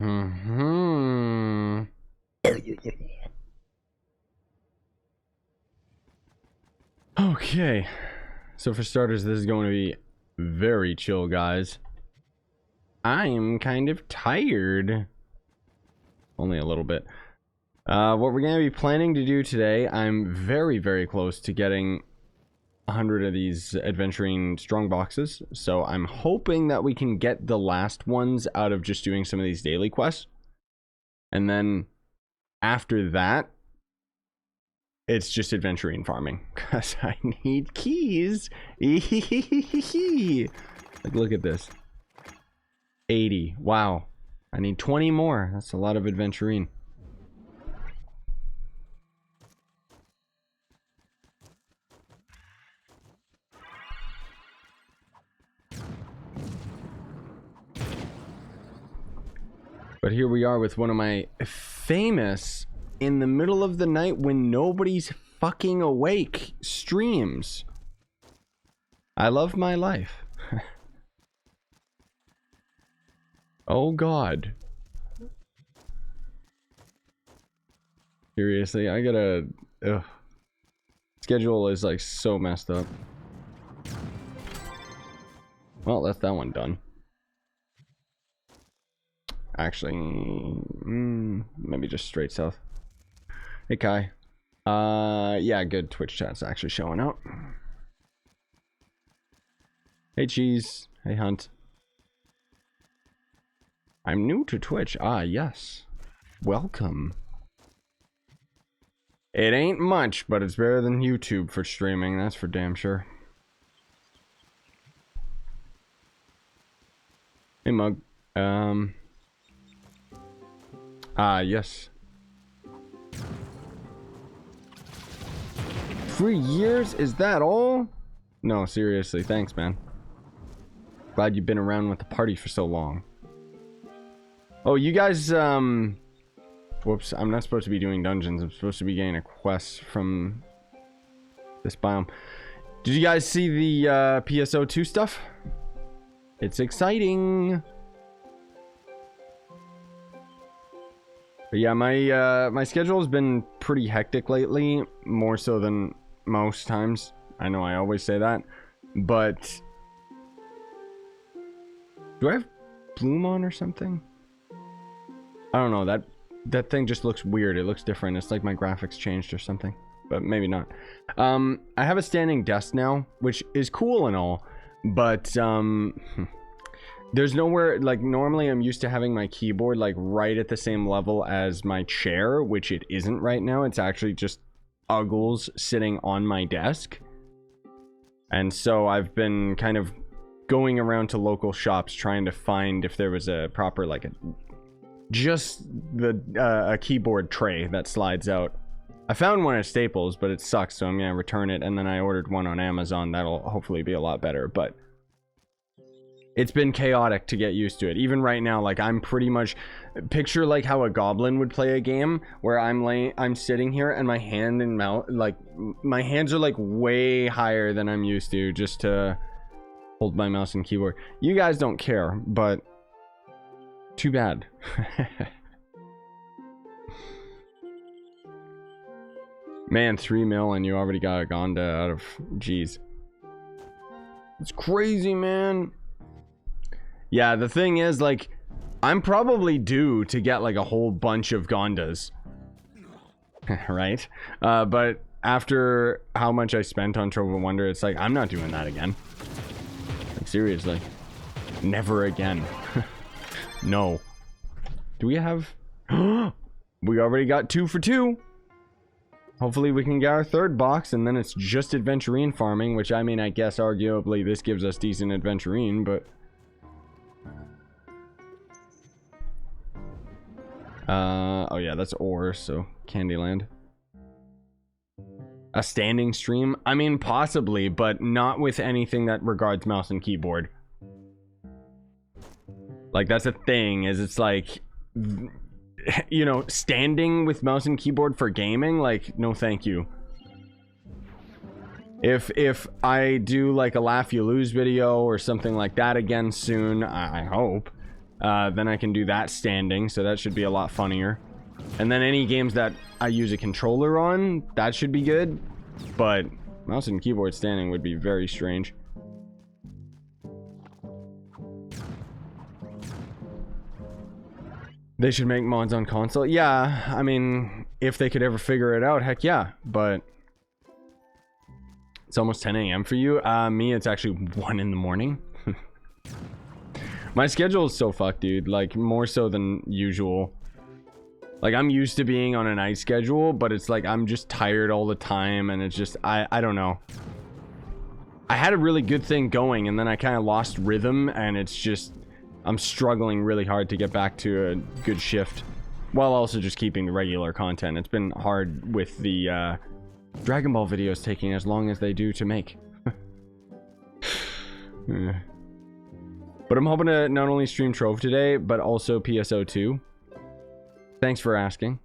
Mm-hmm. Okay. So for starters, this is going to be very chill, guys. I'm kind of tired. Only a little bit. What we're going to be planning to do today, I'm very, very close to getting 100 of these Adventurine Strongboxes. So I'm hoping that we can get the last ones out of just doing some of these daily quests. And then after that, it's just Adventurine farming. Because I need keys. Like, look at this. 80. Wow. I need 20 more. That's a lot of Adventurine. But here we are with one of my famous, in the middle of the night when nobody's fucking awake, streams. I love my life. Oh god. Seriously, I gotta... Ugh. Schedule is like so messed up. Well, that's that one done. Actually, maybe just straight south. Hey Kai. Yeah, good. Twitch chat's actually showing up. Hey Cheese. Hey Hunt. I'm new to Twitch. Ah, yes. Welcome. It ain't much, but it's better than YouTube for streaming. That's for damn sure. Hey Mug. Ah, yes. 3 years? Is that all? No, seriously. Thanks, man. Glad you've been around with the party for so long. Oh, you guys, whoops. I'm not supposed to be doing dungeons. I'm supposed to be getting a quest from this biome. Did you guys see the, PSO2 stuff? It's exciting. But yeah, my schedule has been pretty hectic lately, more so than most times. I know I always say that, but do I have Bloom on or something? I don't know, that thing just looks weird. It looks different. It's like my graphics changed or something, but maybe not. I have a standing desk now, which is cool and all, but there's nowhere, like, normally I'm used to having my keyboard like right at the same level as my chair, which it isn't right now. It's actually just uggles sitting on my desk. And so I've been kind of going around to local shops trying to find if there was a proper, like, a keyboard tray that slides out. I found one at Staples, but it sucks, so I'm gonna return it, and then I ordered one on Amazon. That'll hopefully be a lot better, but it's been chaotic to get used to it. Even right now, like, I'm pretty much... Picture, like, how a goblin would play a game, where I'm sitting here, and my hand and mouth... Like, my hands are, like, way higher than I'm used to, just to hold my mouse and keyboard. You guys don't care, but... Too bad. Man, 3 mil, and you already got a Gonda out of... Jeez. It's crazy, man. Yeah, the thing is, like, I'm probably due to get, like, a whole bunch of Gondas. Right? But after how much I spent on Trove and Wonder, it's like, I'm not doing that again. Like, seriously. Never again. No. Do we have... We already got 2 for 2. Hopefully we can get our 3rd box, and then it's just Adventurine farming, which, I mean, I guess arguably this gives us decent Adventurine, but... oh yeah, that's ore, so Candyland. A standing stream? I mean, possibly, but not with anything that regards mouse and keyboard. Like, that's a thing, is it's like, you know, standing with mouse and keyboard for gaming, like, no thank you. If I do, like, a Laugh You Lose video or something like that again soon, I hope, Then I can do that standing, so that should be a lot funnier. And then any games that I use a controller on, that should be good. But mouse and keyboard standing would be very strange. They should make mods on console. Yeah, I mean, if they could ever figure it out, heck yeah. But it's almost 10 a.m. for you. Me, it's actually 1 in the morning. My schedule is so fucked, dude. Like, more so than usual. Like, I'm used to being on a night schedule, but it's like I'm just tired all the time, and it's just, I don't know. I had a really good thing going, and then I kind of lost rhythm, and it's just, I'm struggling really hard to get back to a good shift, while also just keeping the regular content. It's been hard with the Dragon Ball videos taking as long as they do to make. But I'm hoping to not only stream Trove today, but also PSO2. Thanks for asking.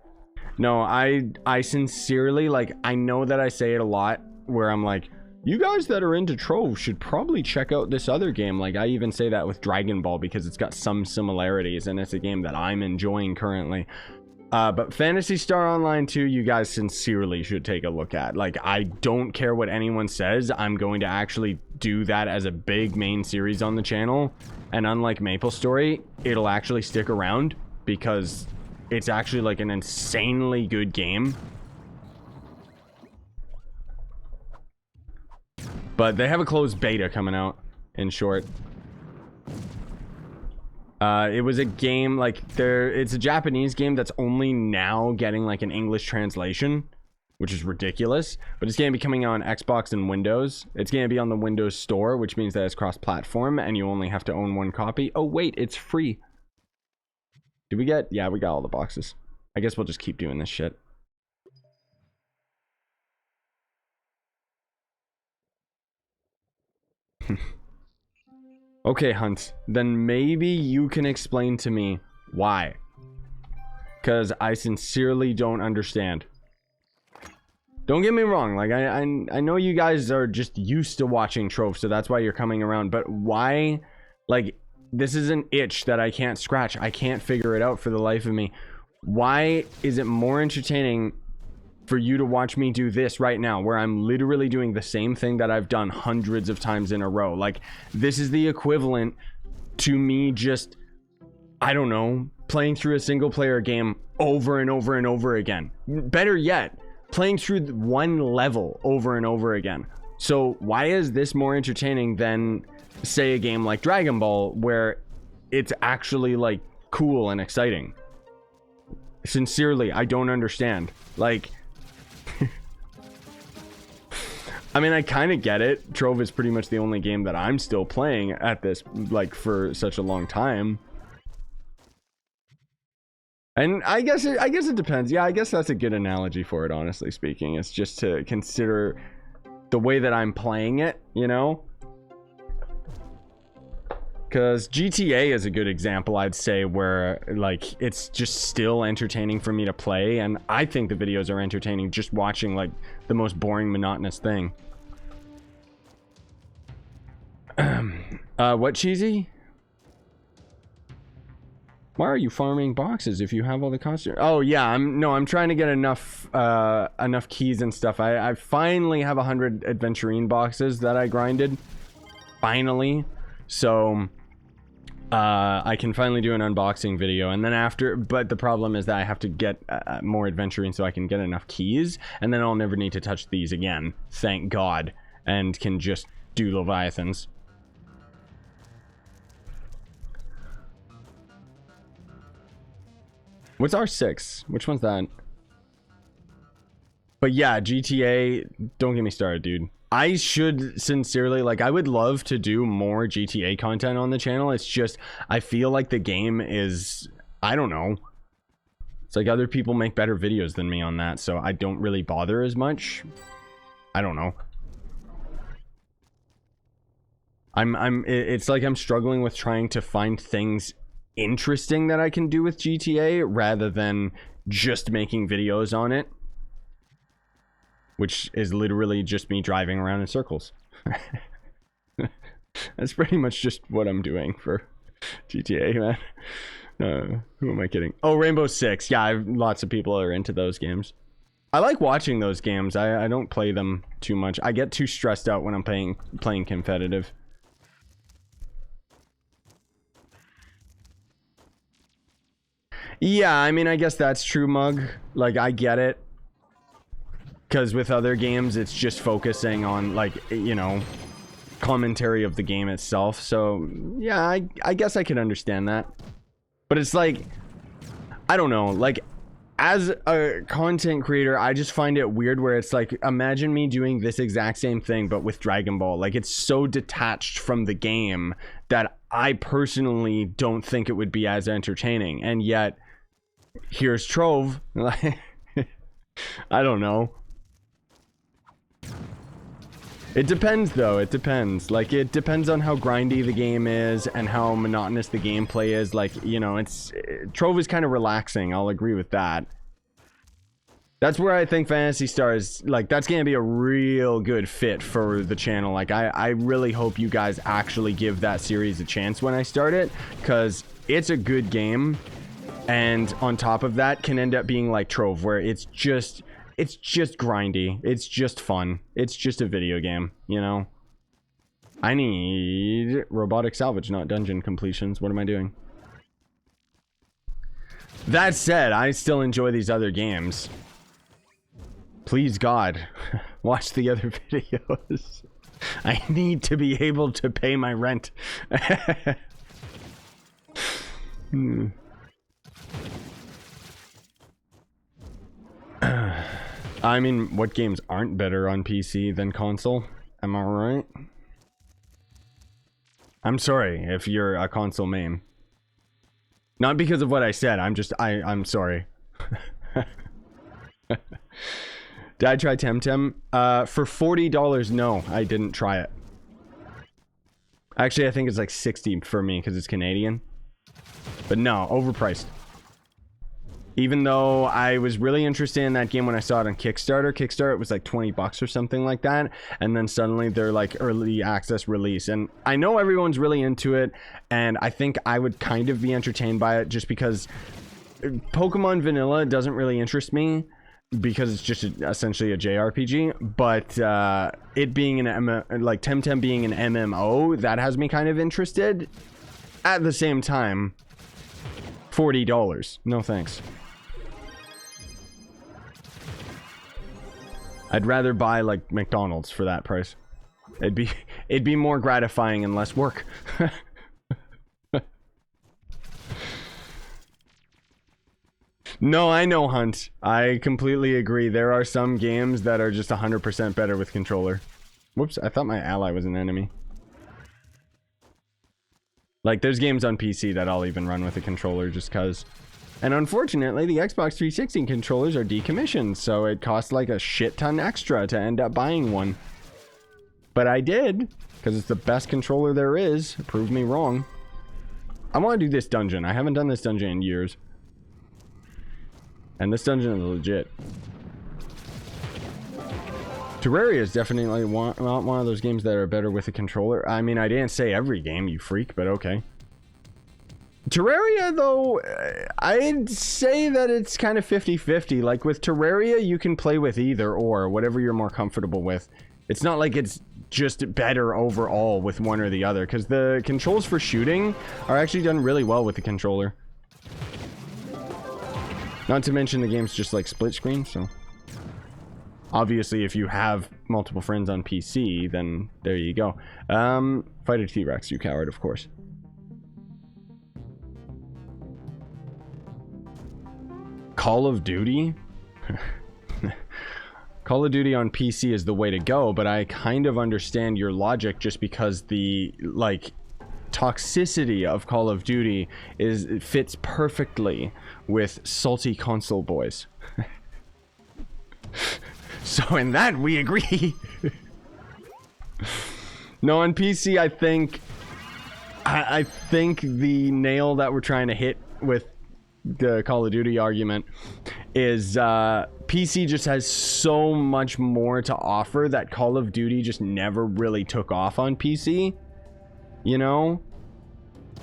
No, I sincerely, like, I know that I say it a lot, where I'm like, you guys that are into Trove should probably check out this other game. Like, I even say that with Dragon Ball because it's got some similarities, and it's a game that I'm enjoying currently. But Phantasy Star Online 2, you guys sincerely should take a look at. Like, I don't care what anyone says. I'm going to actually do that as a big main series on the channel. And unlike MapleStory, it'll actually stick around because it's actually like an insanely good game. But they have a closed beta coming out, in short. It was a game, like, it's a Japanese game that's only now getting, like, an English translation, which is ridiculous. But it's going to be coming on Xbox and Windows. It's going to be on the Windows Store, which means that it's cross-platform, and you only have to own 1 copy. Oh, wait, it's free. Did we get... Yeah, we got all the boxes. I guess we'll just keep doing this shit. Okay, Hunt. Then maybe you can explain to me why. Because I sincerely don't understand. Don't get me wrong. Like, I know you guys are just used to watching Trove, so that's why you're coming around. But why... Like, this is an itch that I can't scratch. I can't figure it out for the life of me. Why is it more entertaining for you to watch me do this right now, where I'm literally doing the same thing that I've done hundreds of times in a row? Like, this is the equivalent to me just, I don't know, playing through a single player game over and over and over again. Better yet, playing through 1 level over and over again. So why is this more entertaining than, say, a game like Dragon Ball, where it's actually, like, cool and exciting? Sincerely, I don't understand. Like, I mean, I kind of get it. Trove is pretty much the only game that I'm still playing at this, like, for such a long time. And I guess it depends. Yeah, I guess that's a good analogy for it, honestly speaking. It's just to consider the way that I'm playing it, you know? Because GTA is a good example, I'd say, where, like, it's just still entertaining for me to play. And I think the videos are entertaining just watching, like, the most boring, monotonous thing. What, Cheesy? Why are you farming boxes if you have all the costumes? Oh, yeah, I'm trying to get enough keys and stuff. I finally have 100 Adventurine boxes that I grinded. Finally. So... I can finally do an unboxing video, and then after, but the problem is that I have to get more Adventurine so I can get enough keys, and then I'll never need to touch these again, thank God, and can just do leviathans. What's R6? Which one's that? But yeah, GTA, don't get me started, dude. I should sincerely, like, I would love to do more GTA content on the channel. It's just, I feel like the game is, I don't know. It's like other people make better videos than me on that, so I don't really bother as much. I don't know. It's like I'm struggling with trying to find things interesting that I can do with GTA rather than just making videos on it. Which is literally just me driving around in circles. That's pretty much just what I'm doing for GTA, man. Who am I kidding? Oh, Rainbow Six. Yeah, lots of people are into those games. I like watching those games. I don't play them too much. I get too stressed out when I'm playing competitive. Yeah, I mean, I guess that's true, Mug. Like, I get it. Because with other games, it's just focusing on, like, you know, commentary of the game itself. So, yeah, I guess I can understand that. But it's like, I don't know, like, as a content creator, I just find it weird where it's like, imagine me doing this exact same thing, but with Dragon Ball. Like, it's so detached from the game that I personally don't think it would be as entertaining. And yet, here's Trove. I don't know. It depends, though. It depends. Like, it depends on how grindy the game is and how monotonous the gameplay is. Like, you know, Trove is kind of relaxing. I'll agree with that. That's where I think Phantasy Star is, like, that's going to be a real good fit for the channel. Like, I really hope you guys actually give that series a chance when I start it, because it's a good game. And on top of that, can end up being like Trove, where it's just grindy. It's just fun. It's just a video game, you know? I need robotic salvage, not dungeon completions. What am I doing? That said, I still enjoy these other games. Please, God, watch the other videos. I need to be able to pay my rent. I mean, what games aren't better on PC than console? Am I right? I'm sorry if you're a console main. Not because of what I said, I'm sorry. Did I try Temtem? For $40, no, I didn't try it. Actually, I think it's like 60 for me because it's Canadian. But no, overpriced. Even though I was really interested in that game when I saw it on Kickstarter. Kickstarter, it was like 20 bucks or something like that. And then suddenly they're like early access release. And I know everyone's really into it. And I think I would kind of be entertained by it just because Pokemon Vanilla doesn't really interest me. Because it's just essentially a JRPG. But it being like Temtem being an MMO, that has me kind of interested. At the same time, $40. No thanks. I'd rather buy like McDonald's for that price. It'd be more gratifying and less work. No, I know, Hunt. I completely agree. There are some games that are just 100% better with controller. Whoops, I thought my ally was an enemy. Like, there's games on PC that I'll even run with a controller just cause. And unfortunately, the Xbox 360 controllers are decommissioned, so it costs like a shit ton extra to end up buying one. But I did, because it's the best controller there is. Prove me wrong. I want to do this dungeon. I haven't done this dungeon in years. And this dungeon is legit. Terraria is definitely one of those games that are better with a controller. I mean, I didn't say every game, you freak, but okay. Terraria, though, I'd say that it's kind of 50-50. Like, with Terraria, you can play with either or, whatever you're more comfortable with. It's not like it's just better overall with one or the other, because the controls for shooting are actually done really well with the controller. Not to mention the game's just like split screen, so... Obviously, if you have multiple friends on PC, then there you go. Fight a T-Rex, you coward, of course. Call of Duty? Call of Duty on PC is the way to go, but I kind of understand your logic just because the, like, toxicity of Call of Duty fits perfectly with salty console boys. So in that we agree. No, on PC I think the nail that we're trying to hit with the Call of Duty argument is PC just has so much more to offer that Call of Duty just never really took off on PC. You know?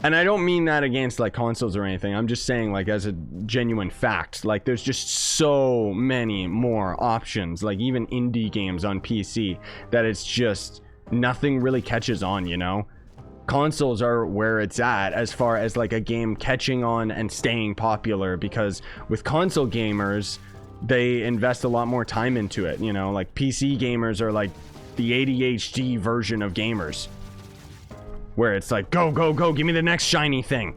And I don't mean that against like consoles or anything. I'm just saying like as a genuine fact, like there's just so many more options, like even indie games on PC, that it's just nothing really catches on, you know? Consoles are where it's at as far as like a game catching on and staying popular, because with console gamers, they invest a lot more time into it, you know? Like PC gamers are like the ADHD version of gamers, where it's like, go, go, go, give me the next shiny thing.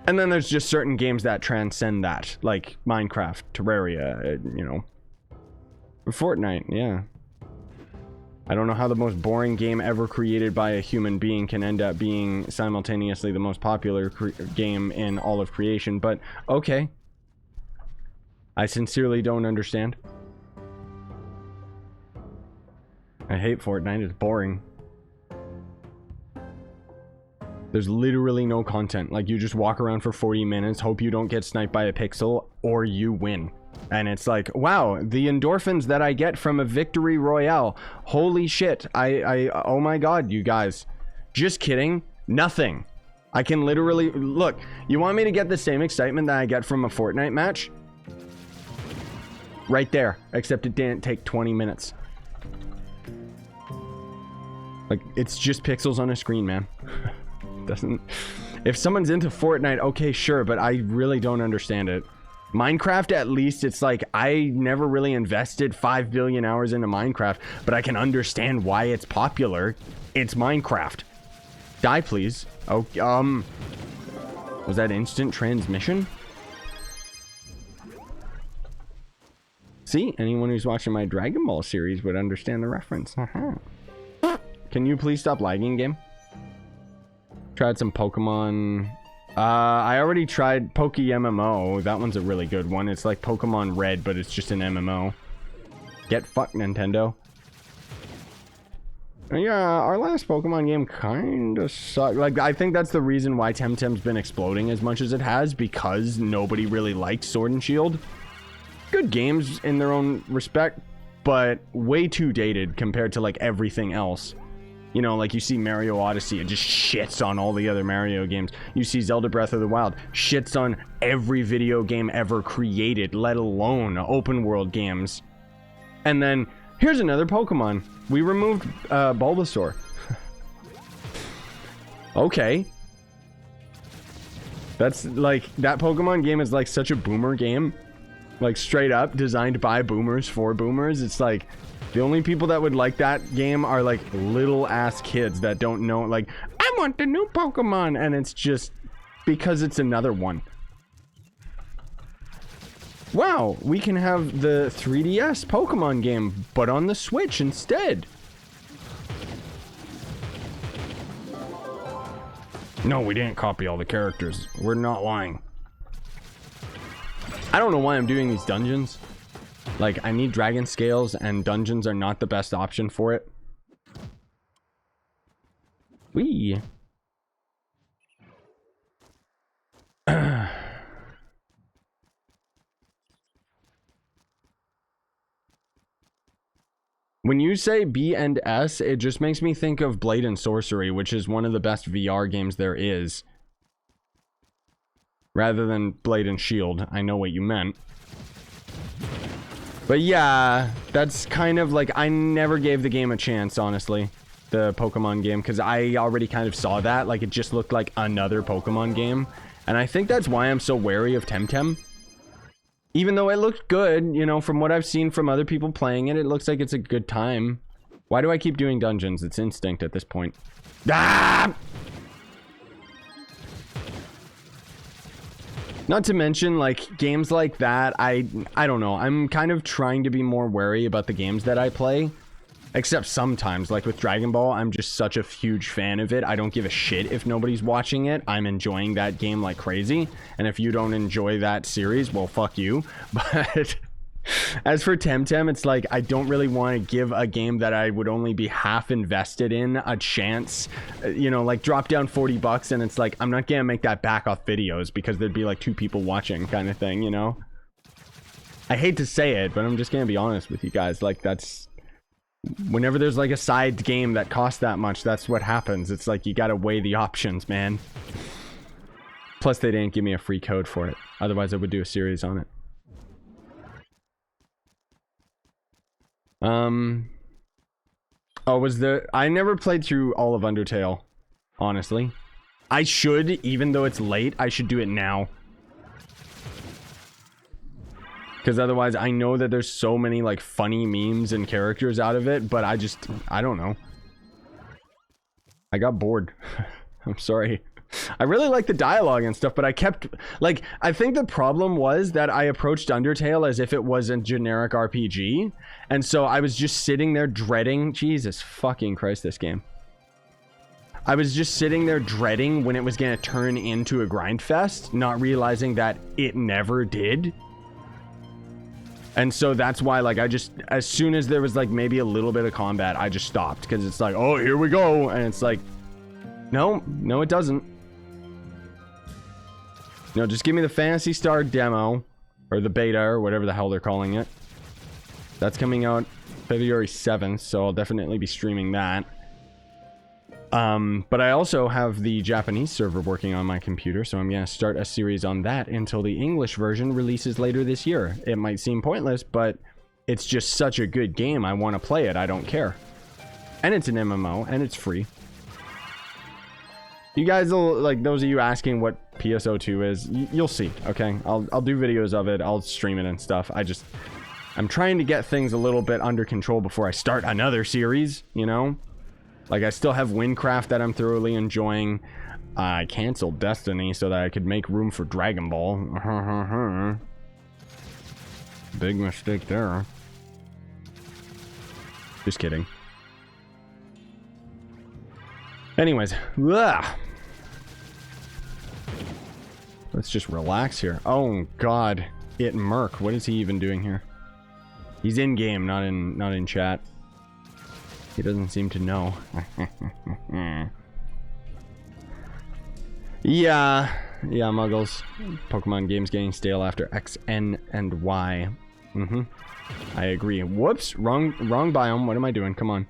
And then there's just certain games that transcend that, like Minecraft, Terraria, you know. Fortnite, yeah. I don't know how the most boring game ever created by a human being can end up being simultaneously the most popular game in all of creation, but okay. I sincerely don't understand. I hate Fortnite, it's boring. There's literally no content. Like, you just walk around for 40 minutes, hope you don't get sniped by a pixel, or you win. And it's like, wow, the endorphins that I get from a victory royale. Holy shit. Oh my god, you guys. Just kidding. Nothing. I can literally, look, you want me to get the same excitement that I get from a Fortnite match? Right there. Except it didn't take 20 minutes. Like, it's just pixels on a screen, man. Doesn't, if someone's into Fortnite, okay, sure, but I really don't understand it. Minecraft, at least, it's like, I never really invested 5 billion hours into Minecraft, but I can understand why it's popular. It's Minecraft. Die, please. Oh, was that instant transmission? See, anyone who's watching my Dragon Ball series would understand the reference. Can you please stop lagging, game? Tried some Pokemon. I already tried Poke MMO. That one's a really good one. It's like Pokemon Red, but it's just an MMO. Get fucked, Nintendo. Yeah, our last Pokemon game kinda sucked. Like, I think that's the reason why Temtem's been exploding as much as it has, because nobody really liked Sword and Shield. Good games in their own respect, but way too dated compared to like everything else. You know, like you see Mario Odyssey, it just shits on all the other Mario games. You see Zelda Breath of the Wild, shits on every video game ever created, let alone open world games. And then, here's another Pokemon. We removed Bulbasaur. Okay. That's like, that Pokemon game is like such a boomer game. Like, straight up designed by boomers for boomers. It's like, the only people that would like that game are like little ass kids that don't know, like, I want the new Pokemon, and it's just because it's another one. Wow, we can have the 3DS Pokemon game, but on the Switch instead. No, we didn't copy all the characters. We're not lying. I don't know why I'm doing these dungeons. Like, I need dragon scales, and dungeons are not the best option for it. Whee! When you say B and S, it just makes me think of Blade and Sorcery, which is one of the best VR games there is. Rather than Blade and Shield. I know what you meant. But yeah, that's kind of like, I never gave the game a chance, honestly. The Pokemon game, because I already kind of saw that. Like, it just looked like another Pokemon game. And I think that's why I'm so wary of Temtem. Even though it looked good, you know, from what I've seen from other people playing it, it looks like it's a good time. Why do I keep doing dungeons? It's instinct at this point. Ah! Not to mention, like, games like that, I don't know. I'm kind of trying to be more wary about the games that I play. Except sometimes, like with Dragon Ball, I'm just such a huge fan of it. I don't give a shit if nobody's watching it. I'm enjoying that game like crazy. And if you don't enjoy that series, well, fuck you. But as for Temtem, it's like, I don't really want to give a game that I would only be half invested in a chance. You know, like, drop down 40 bucks and it's like, I'm not gonna make that back off videos because there'd be like 2 people watching kind of thing, you know? I hate to say it, but I'm just gonna be honest with you guys. Like, that's Whenever there's like a side game that costs that much, that's what happens. It's like you gotta weigh the options, man. Plus, they didn't give me a free code for it. Otherwise, I would do a series on it. Oh, was there... I never played through all of Undertale, honestly. I should, even though it's late, I should do it now. Because otherwise, I know that there's so many, like, funny memes and characters out of it, but I don't know. I got bored. I'm sorry. I really like the dialogue and stuff, but I kept, like, I think the problem was that I approached Undertale as if it was a generic RPG, and so I was just sitting there dreading, Jesus fucking Christ, this game. I was just sitting there dreading when it was gonna turn into a grind fest, not realizing that it never did. And so that's why, like, I just, as soon as there was, like, maybe a little bit of combat, I just stopped, because it's like, oh, here we go, and it's like, no, it doesn't. No, just give me the Phantasy Star demo, or the beta, or whatever the hell they're calling it. That's coming out February 7th, so I'll definitely be streaming that. But I also have the Japanese server working on my computer, so I'm gonna start a series on that until the English version releases later this year. It might seem pointless, but it's just such a good game, I want to play it, I don't care. And it's an MMO, and it's free. You guys will, like, those of you asking what PSO2 is, you'll see, okay? I'll do videos of it, I'll stream it and stuff. I'm trying to get things a little bit under control before I start another series, you know? Like, I still have Windcraft that I'm thoroughly enjoying. I canceled Destiny so that I could make room for Dragon Ball. Big mistake there. Just kidding. Anyways, ugh. Let's just relax here. Oh God, Murk. What is he even doing here? He's in game, not in chat. He doesn't seem to know. Yeah, Muggles. Pokemon games getting stale after X, N, and Y. I agree. Whoops, wrong biome. What am I doing? Come on.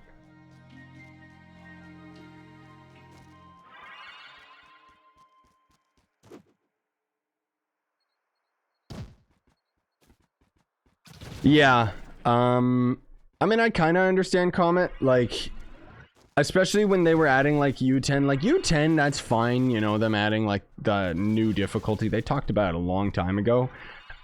Yeah, I mean, I kind of understand Comet, like, especially when they were adding, like, U10. Like, U10, that's fine, you know, them adding, like, the new difficulty. They talked about it a long time ago.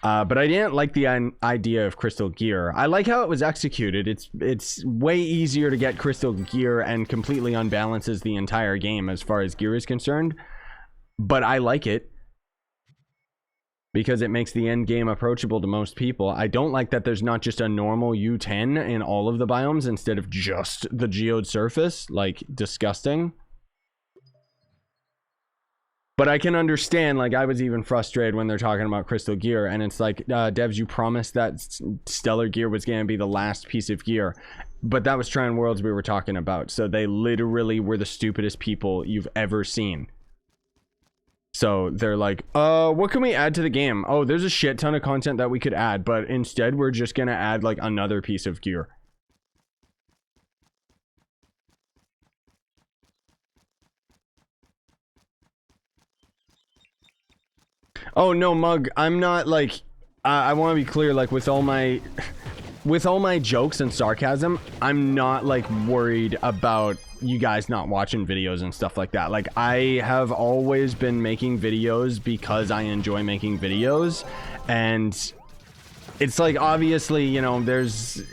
But I didn't like the idea of Crystal Gear. I like how it was executed. It's way easier to get Crystal Gear and completely unbalances the entire game as far as gear is concerned. But I like it, because it makes the end game approachable to most people. I don't like that there's not just a normal U10 in all of the biomes instead of just the geode surface. Like, disgusting. But I can understand, like, I was even frustrated when they're talking about Crystal Gear, and it's like, devs, you promised that Stellar Gear was going to be the last piece of gear. But that was Trine Worlds we were talking about, so they literally were the stupidest people you've ever seen. So they're like, what can we add to the game? Oh, there's a shit ton of content that we could add, but instead we're just gonna add, like, another piece of gear. Oh no, Mug, I'm not, like, I want to be clear, like, with all my jokes and sarcasm, I'm not, like, worried about you guys not watching videos and stuff like that. Like, I have always been making videos because I enjoy making videos, and it's like, obviously, you know, there's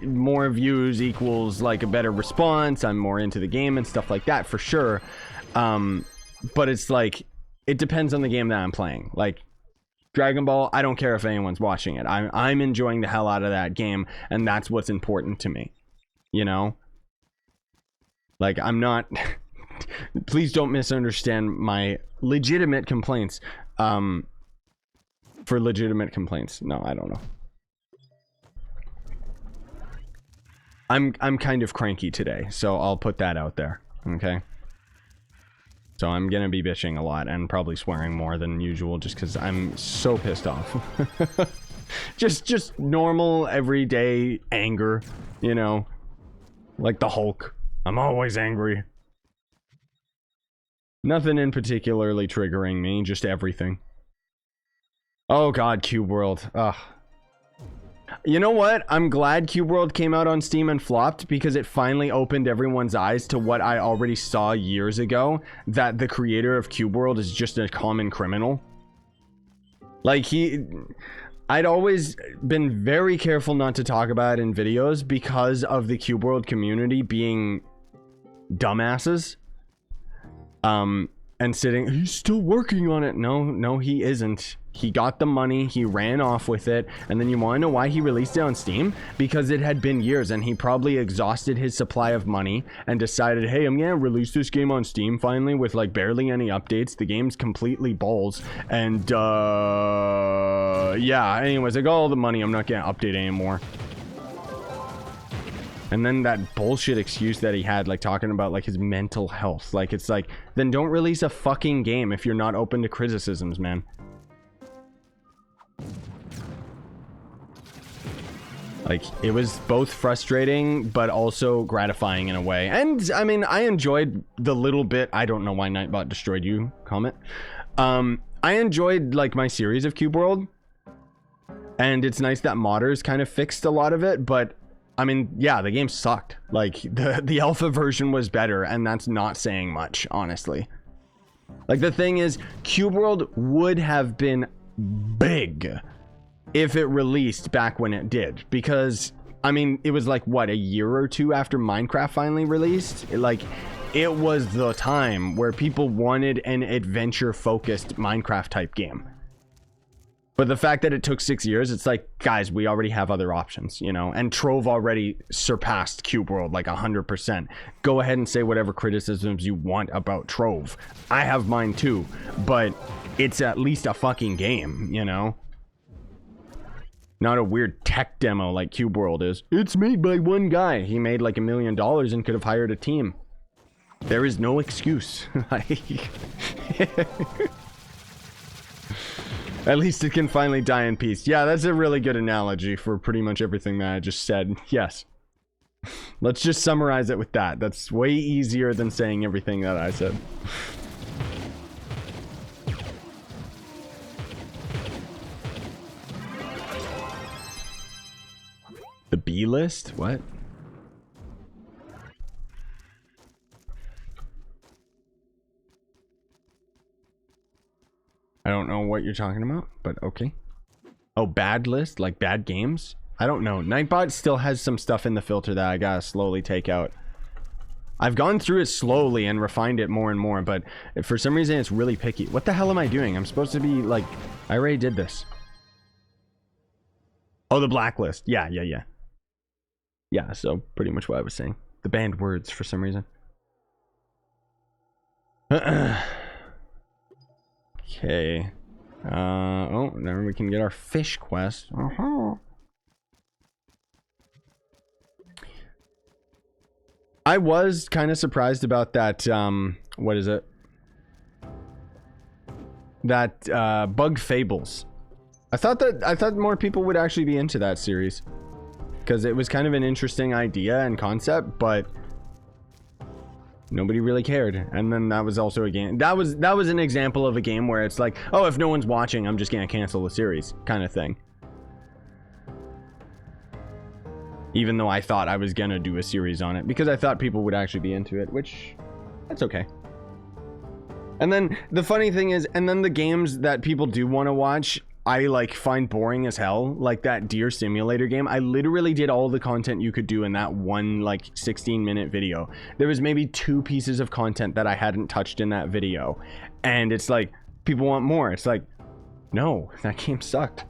more views equals, like, a better response. I'm more into the game and stuff like that, for sure. But it's like, it depends on the game that I'm playing. Like, Dragon Ball, I don't care if anyone's watching it. I'm enjoying the hell out of that game, and that's what's important to me, you know? Like, I'm not... Please don't misunderstand my legitimate complaints. For legitimate complaints. No, I don't know. I'm kind of cranky today, so I'll put that out there, okay? So I'm gonna be bitching a lot and probably swearing more than usual just because I'm so pissed off. just normal, everyday anger, you know? Like the Hulk. I'm always angry. Nothing in particularly triggering me, just everything. Oh god, Cube World. Ugh. You know what? I'm glad Cube World came out on Steam and flopped because it finally opened everyone's eyes to what I already saw years ago, that the creator of Cube World is just a common criminal. Like, I'd always been very careful not to talk about it in videos because of the Cube World community being dumbasses. And sitting, he's still working on it. No, he isn't. He got the money, he ran off with it, and then you want to know why he released it on Steam? Because it had been years, and he probably exhausted his supply of money and decided, hey, I'm gonna release this game on Steam finally with like barely any updates. The game's completely balls, and yeah, anyways, I got all the money, I'm not gonna update anymore. And then that bullshit excuse that he had, like talking about like his mental health. Like, it's like, then don't release a fucking game if you're not open to criticisms, man. Like, it was both frustrating, but also gratifying in a way. And, I mean, I enjoyed the little bit, I don't know why Nightbot destroyed you, comment. I enjoyed, like, my series of Cube World. And it's nice that modders kind of fixed a lot of it, but I mean, yeah, the game sucked. Like, the alpha version was better, and that's not saying much, honestly. Like, the thing is, Cube World would have been big if it released back when it did. Because, I mean, it was like, what, a year or two after Minecraft finally released? It was the time where people wanted an adventure-focused Minecraft-type game. But the fact that it took 6 years, it's like, guys, we already have other options, you know? And Trove already surpassed Cube World like 100%. Go ahead and say whatever criticisms you want about Trove. I have mine too, but it's at least a fucking game, you know? Not a weird tech demo like Cube World is. It's made by one guy. He made like $1 million and could have hired a team. There is no excuse. At least it can finally die in peace. Yeah, that's a really good analogy for pretty much everything that I just said. Yes. Let's just summarize it with that. That's way easier than saying everything that I said. The B list? What? I don't know what you're talking about, but okay. Oh, bad list? Like bad games? I don't know. Nightbot still has some stuff in the filter that I gotta slowly take out. I've gone through it slowly and refined it more and more, but for some reason it's really picky. What the hell am I doing? I'm supposed to be like... I already did this. Oh, the blacklist. Yeah. Yeah, so pretty much what I was saying. The banned words for some reason. Okay. Oh, now we can get our fish quest. I was kind of surprised about that, what is it? That, Bug Fables. I thought more people would actually be into that series. Because it was kind of an interesting idea and concept, but nobody really cared. And then that was also a game that was an example of a game where it's like, oh, if no one's watching, I'm just gonna cancel the series kind of thing. Even though I thought I was gonna do a series on it because I thought people would actually be into it, which that's okay. And then the funny thing is, and then the games that people do want to watch, I like find boring as hell. Like that Deer Simulator game, I literally did all the content you could do in that one like 16-minute video. There was maybe 2 pieces of content that I hadn't touched in that video, and it's like people want more. It's like, no, that game sucked.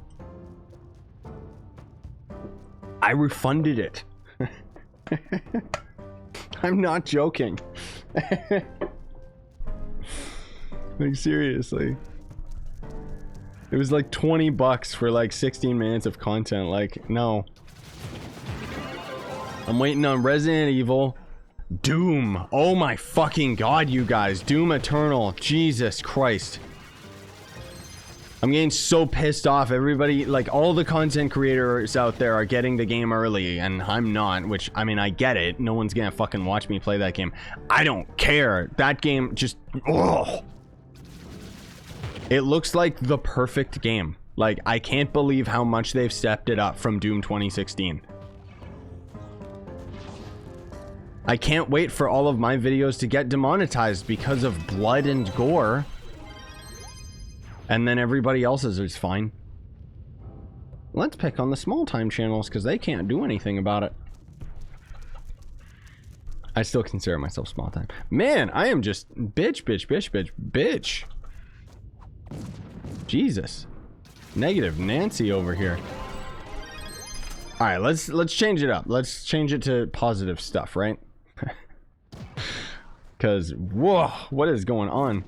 I refunded it. I'm not joking. Like, seriously. It was like 20 bucks for like 16 minutes of content. Like, no. I'm waiting on Resident Evil. Doom. Oh my fucking god, you guys. Doom Eternal. Jesus Christ. I'm getting so pissed off. Everybody, like all the content creators out there are getting the game early and I'm not, which, I mean, I get it. No one's gonna fucking watch me play that game. I don't care. That game just, ugh. It looks like the perfect game. Like, I can't believe how much they've stepped it up from Doom 2016. I can't wait for all of my videos to get demonetized because of blood and gore. And then everybody else's is fine. Let's pick on the small time channels because they can't do anything about it. I still consider myself small time. Man, I am just bitch. Jesus. Negative Nancy over here. All right, let's change it up. Let's change it to positive stuff, right? Because, whoa, what is going on?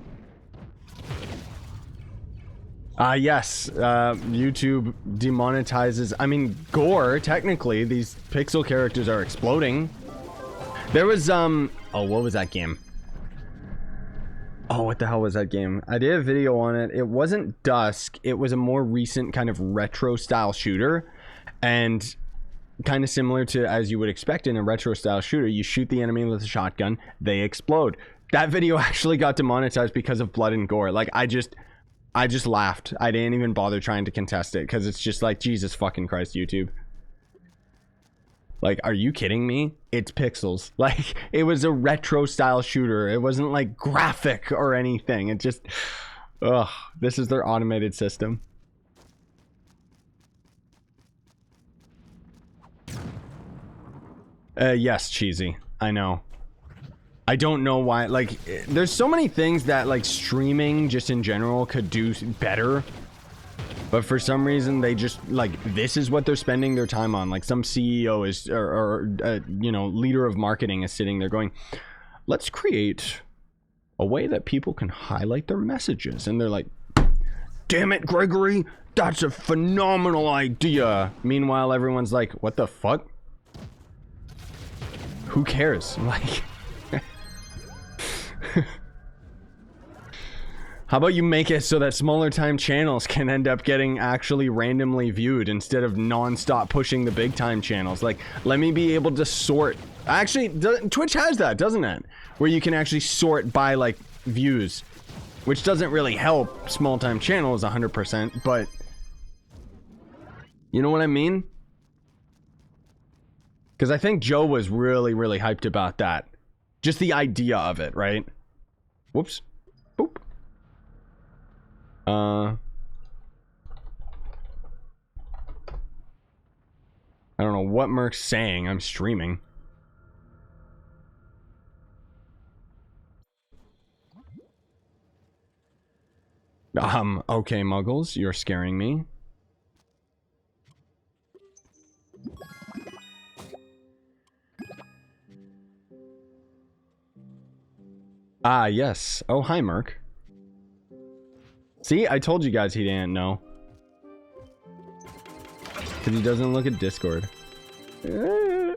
Yes, YouTube demonetizes, I mean, gore, technically. These pixel characters are exploding. There was, oh, what was that game? Oh, what the hell was that game? I did a video on it. It wasn't Dusk. It was a more recent kind of retro style shooter. And kind of similar to as you would expect in a retro style shooter, you shoot the enemy with a shotgun, they explode. That video actually got demonetized because of blood and gore. Like, I just laughed. I didn't even bother trying to contest it because it's just like, Jesus fucking Christ, YouTube. Like, are you kidding me? It's pixels. Like, it was a retro style shooter. It wasn't like graphic or anything. It just, ugh, this is their automated system. Yes, cheesy. I know. I don't know why, like, there's so many things that, like, streaming just in general could do better. But for some reason, they just, like, this is what they're spending their time on. Like, some CEO is, or you know, leader of marketing is sitting there going, let's create a way that people can highlight their messages. And they're like, damn it, Gregory, that's a phenomenal idea. Meanwhile, everyone's like, what the fuck? Who cares? Like... How about you make it so that smaller time channels can end up getting actually randomly viewed instead of non-stop pushing the big time channels? Like, let me be able to sort. Actually, Twitch has that, doesn't it? Where you can actually sort by, like, views, which doesn't really help small time channels 100%, but you know what I mean? Because I think Joe was really, really hyped about that. Just the idea of it, right? Whoops. Boop. I don't know what Murk's saying. I'm streaming. Okay, Muggles, you're scaring me. Ah, yes. Oh, hi, Murk. See, I told you guys he didn't know. Because he doesn't look at Discord. Yeah,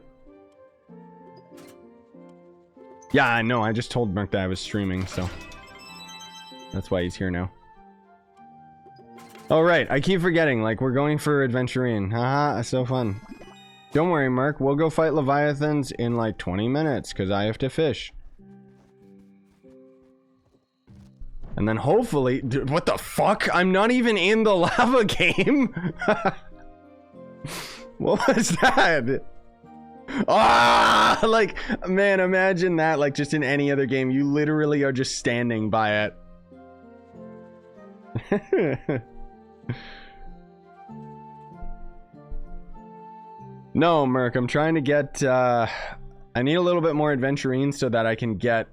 I know. I just told Murk that I was streaming, so... that's why he's here now. Oh, right. I keep forgetting. Like, we're going for Adventurine. Haha, that's so fun. Don't worry, Murk. We'll go fight leviathans in, like, 20 minutes, because I have to fish. And then hopefully... dude, what the fuck? I'm not even in the lava game? What was that? Ah! Like, man, imagine that, like, just in any other game. You literally are just standing by it. No, Murk, I'm trying to get... I need a little bit more Adventurine so that I can get...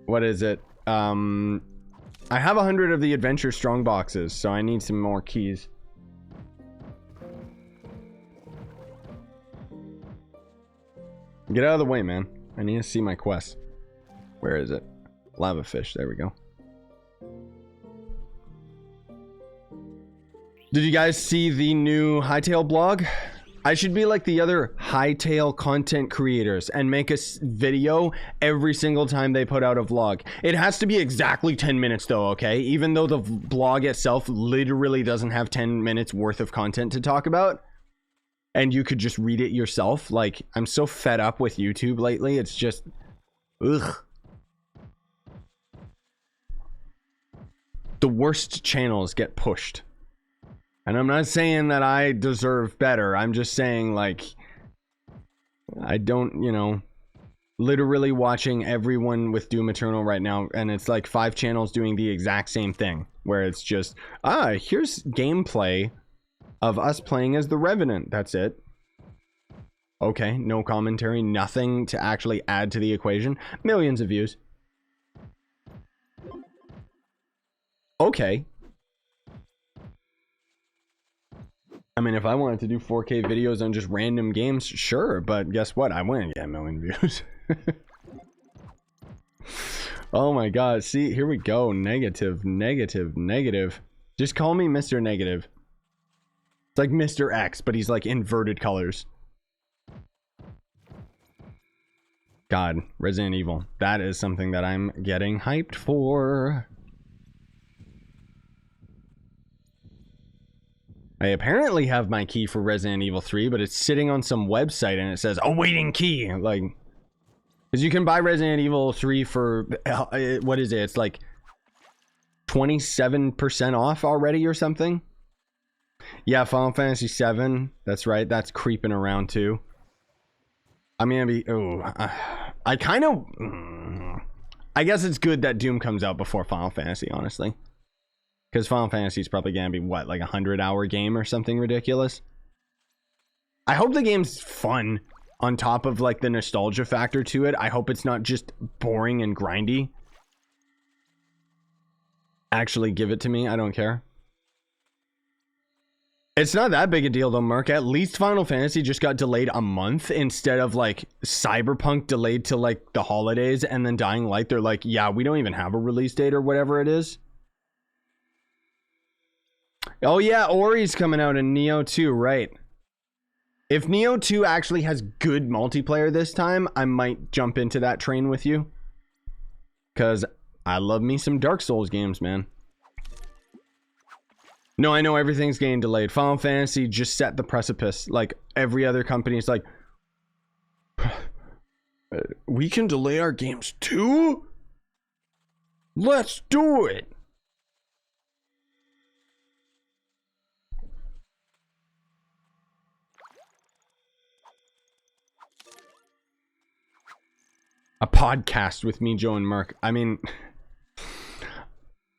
what is it? I have 100 of the adventure strong boxes, so I need some more keys. Get out of the way, man. I need to see my quest. Where is it? Lava fish. There we go. Did you guys see the new Hightail blog? I should be like the other hightail content creators and make a video every single time they put out a vlog. It has to be exactly 10 minutes though, okay? Even though the blog itself literally doesn't have 10 minutes worth of content to talk about. And you could just read it yourself. Like, I'm so fed up with YouTube lately. It's just, ugh. The worst channels get pushed. And I'm not saying that I deserve better. I'm just saying, like, I don't, you know, literally watching everyone with Doom Eternal right now, and it's like 5 channels doing the exact same thing, where it's just, here's gameplay of us playing as the Revenant. That's it. Okay, no commentary, nothing to actually add to the equation. Millions of views. Okay. I mean, if I wanted to do 4K videos on just random games, sure, but guess what? I wouldn't get a million views. Oh my god, see, here we go. Negative, negative, negative. Just call me Mr. Negative. It's like Mr. X, but he's like inverted colors. God, Resident Evil. That is something that I'm getting hyped for. I apparently have my key for Resident Evil 3, but it's sitting on some website and it says awaiting key. Like, because you can buy Resident Evil 3 for, what is it? It's like 27% off already or something. Yeah, Final Fantasy 7. That's right. That's creeping around too. I mean, I kind of, I guess it's good that Doom comes out before Final Fantasy, honestly. Because Final Fantasy is probably going to be, what, like a 100-hour game or something ridiculous? I hope the game's fun on top of, like, the nostalgia factor to it. I hope it's not just boring and grindy. Actually, give it to me. I don't care. It's not that big a deal, though, Murk. At least Final Fantasy just got delayed a month instead of, like, Cyberpunk delayed to, like, the holidays and then Dying Light. They're like, yeah, we don't even have a release date or whatever it is. Oh yeah, Ori's coming out in Neo 2, right? If Neo 2 actually has good multiplayer this time, I might jump into that train with you. Because I love me some Dark Souls games, man. No, I know everything's getting delayed. Final Fantasy just set the precipice. Like, every other company is like, we can delay our games too? Let's do it! A podcast with me, Joe, and Murk. I mean,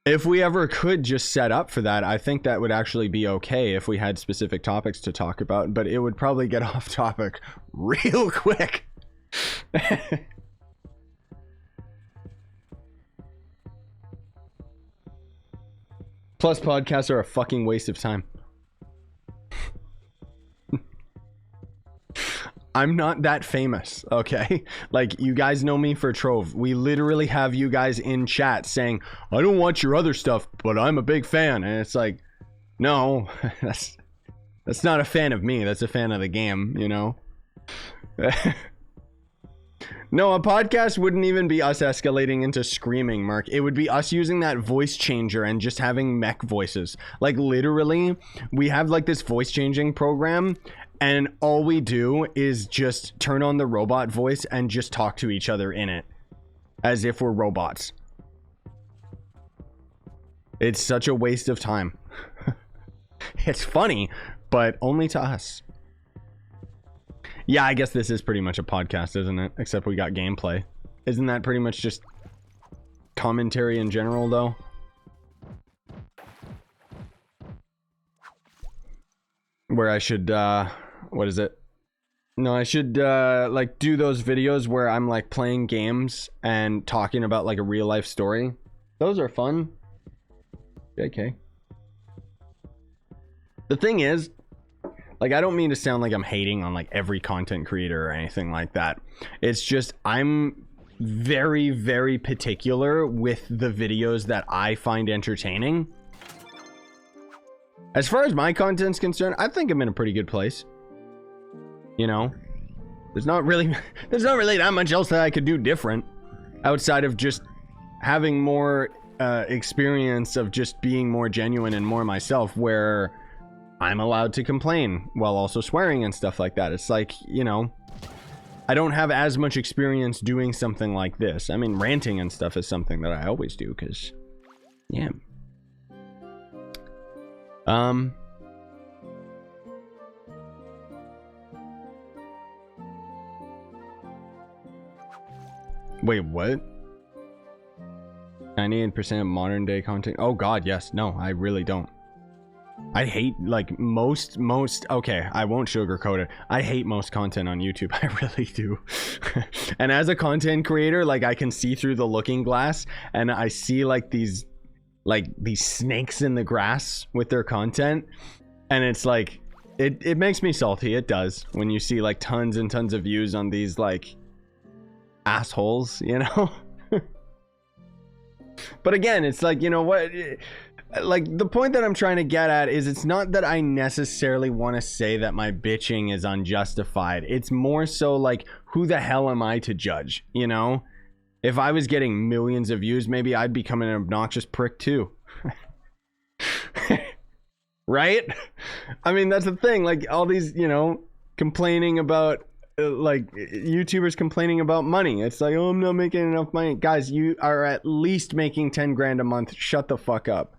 if we ever could just set up for that, I think that would actually be okay if we had specific topics to talk about, but it would probably get off topic real quick. Plus, podcasts are a fucking waste of time. I'm not that famous, okay? Like, you guys know me for Trove. We literally have you guys in chat saying, I don't watch your other stuff, but I'm a big fan. And it's like, no, that's not a fan of me. That's a fan of the game, you know? No, a podcast wouldn't even be us escalating into screaming, Murk. It would be us using that voice changer and just having mech voices. Like, literally, we have, like, this voice changing program, and all we do is just turn on the robot voice and just talk to each other in it. As if we're robots. It's such a waste of time. It's funny, but only to us. Yeah, I guess this is pretty much a podcast, isn't it? Except we got gameplay. Isn't that pretty much just commentary in general, though? Where I should, what is it? No, I should, like, do those videos where I'm, like, playing games and talking about, like, a real-life story. Those are fun. Okay. The thing is, like, I don't mean to sound like I'm hating on, like, every content creator or anything like that. It's just, I'm very, very particular with the videos that I find entertaining. As far as my content's concerned, I think I'm in a pretty good place. You know, there's not really that much else that I could do different outside of just having more experience of just being more genuine and more myself, where I'm allowed to complain while also swearing and stuff like that. It's like, you know, I don't have as much experience doing something like this. I mean, ranting and stuff is something that I always do, because, yeah. Wait, what? 98% of modern day content. Oh god, yes. No, I really don't. I hate, like, most, okay, I won't sugarcoat it. I hate most content on YouTube. I really do. And as a content creator, like, I can see through the looking glass, and I see, like, these snakes in the grass with their content, and it's like, it makes me salty. It does, when you see, like, tons and tons of views on these, like, assholes, you know? But again, it's like, you know what, like, the point that I'm trying to get at is, it's not that I necessarily want to say that my bitching is unjustified. It's more so like, who the hell am I to judge, you know? If I was getting millions of views, maybe I'd become an obnoxious prick too. Right? I mean, that's the thing, like, all these, you know, complaining about, like, YouTubers complaining about money. It's like, oh, I'm not making enough money. Guys, you are at least making 10 grand a month. Shut the fuck up.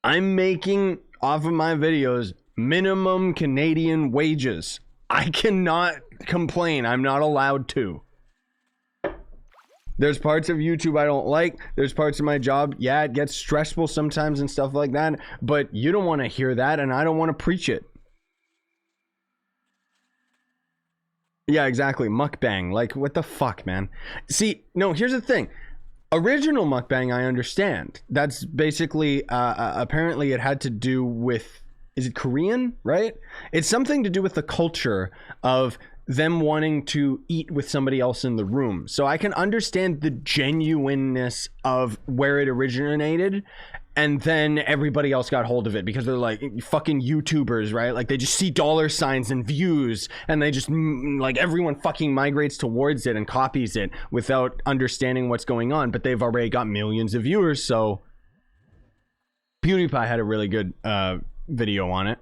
I'm making, off of my videos, minimum Canadian wages. I cannot complain. I'm not allowed to. There's parts of YouTube I don't like. There's parts of my job, yeah, it gets stressful sometimes and stuff like that, but you don't want to hear that, and I don't want to preach it. Yeah, exactly. Mukbang. Like, what the fuck, man? See, no, here's the thing. Original mukbang, I understand. That's basically, apparently it had to do with, is it Korean, right? It's something to do with the culture of them wanting to eat with somebody else in the room. So I can understand the genuineness of where it originated, and then everybody else got hold of it because they're like fucking YouTubers, right? Like, they just see dollar signs and views, and they just, like, everyone fucking migrates towards it and copies it without understanding what's going on. But they've already got millions of viewers, so PewDiePie had a really good video on it,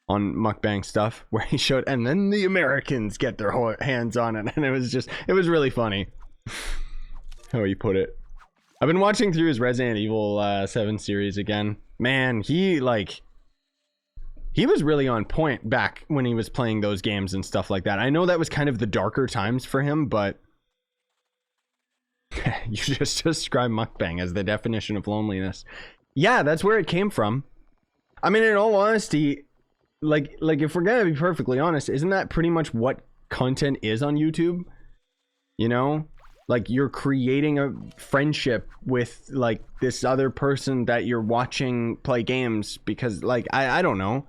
on mukbang stuff, where he showed, and then the Americans get their hands on it, and it was really funny how he put it. I've been watching through his Resident Evil 7 series again. Man, he was really on point back when he was playing those games and stuff like that. I know that was kind of the darker times for him, but you just described mukbang as the definition of loneliness. Yeah, that's where it came from. I mean, in all honesty, like if we're gonna be perfectly honest, isn't that pretty much what content is on YouTube? You know? Like, you're creating a friendship with, like, this other person that you're watching play games because, like, I don't know.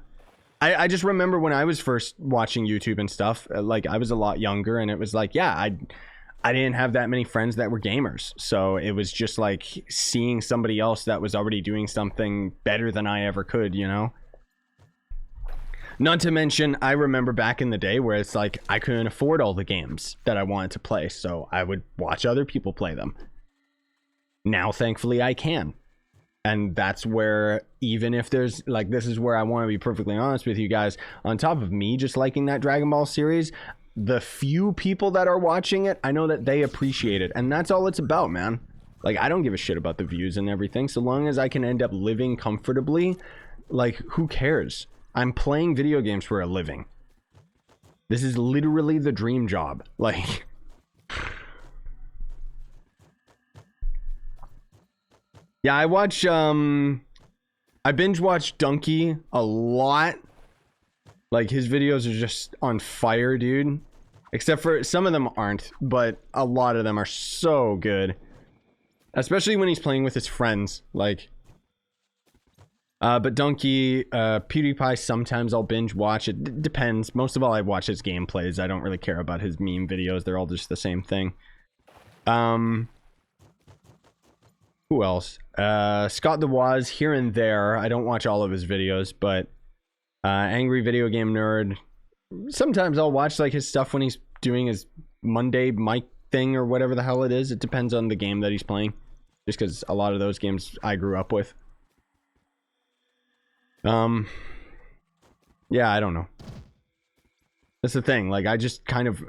I just remember when I was first watching YouTube and stuff, like, I was a lot younger, and it was like, yeah, I didn't have that many friends that were gamers. So it was just like seeing somebody else that was already doing something better than I ever could, you know? Not to mention, I remember back in the day where it's like I couldn't afford all the games that I wanted to play, so I would watch other people play them. Now, thankfully, I can. And that's where, even if there's, like, this is where I want to be perfectly honest with you guys, on top of me just liking that Dragon Ball series, the few people that are watching it, I know that they appreciate it, and that's all it's about, man. Like, I don't give a shit about the views and everything, so long as I can end up living comfortably, like, who cares? I'm playing video games for a living. This is literally the dream job. Like, yeah, I watch, I binge watch Donkey a lot. Like, his videos are just on fire, dude. Except for some of them aren't, but a lot of them are so good. Especially when he's playing with his friends, like. But Donkey, PewDiePie, sometimes I'll binge watch. It depends. Most of all, I watch his gameplays. I don't really care about his meme videos. They're all just the same thing. Who else? Scott the Waz, here and there. I don't watch all of his videos, but Angry Video Game Nerd. Sometimes I'll watch like his stuff when he's doing his Monday mic thing or whatever the hell it is. It depends on the game that he's playing. Just because a lot of those games I grew up with. Yeah, I don't know. That's the thing. Like, I just kind of...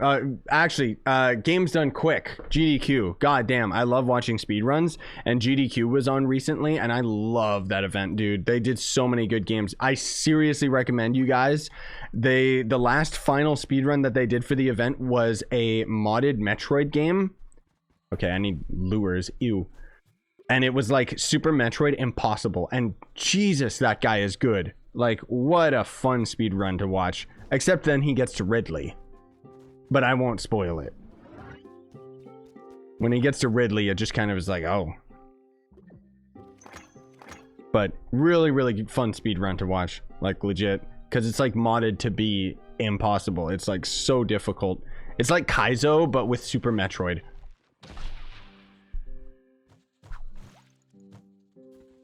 actually, Games Done Quick. GDQ. God damn, I love watching speedruns. And GDQ was on recently, and I love that event, dude. They did so many good games. I seriously recommend you guys. The last final speedrun that they did for the event was a modded Metroid game. Okay, I need lures. Ew. And it was like Super Metroid Impossible. And Jesus, that guy is good. Like, what a fun speedrun to watch. Except then he gets to Ridley. But I won't spoil it. When he gets to Ridley, it just kind of is like, oh. But really, really fun speedrun to watch. Like, legit. Because it's like modded to be impossible. It's like so difficult. It's like Kaizo, but with Super Metroid.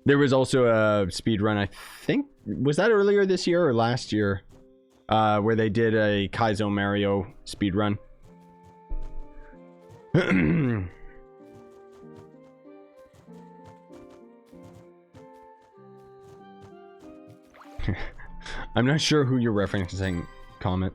There was also a speedrun, I think, was that earlier this year or last year? Where they did a Kaizo Mario speedrun. I'm not sure who you're referencing, comment.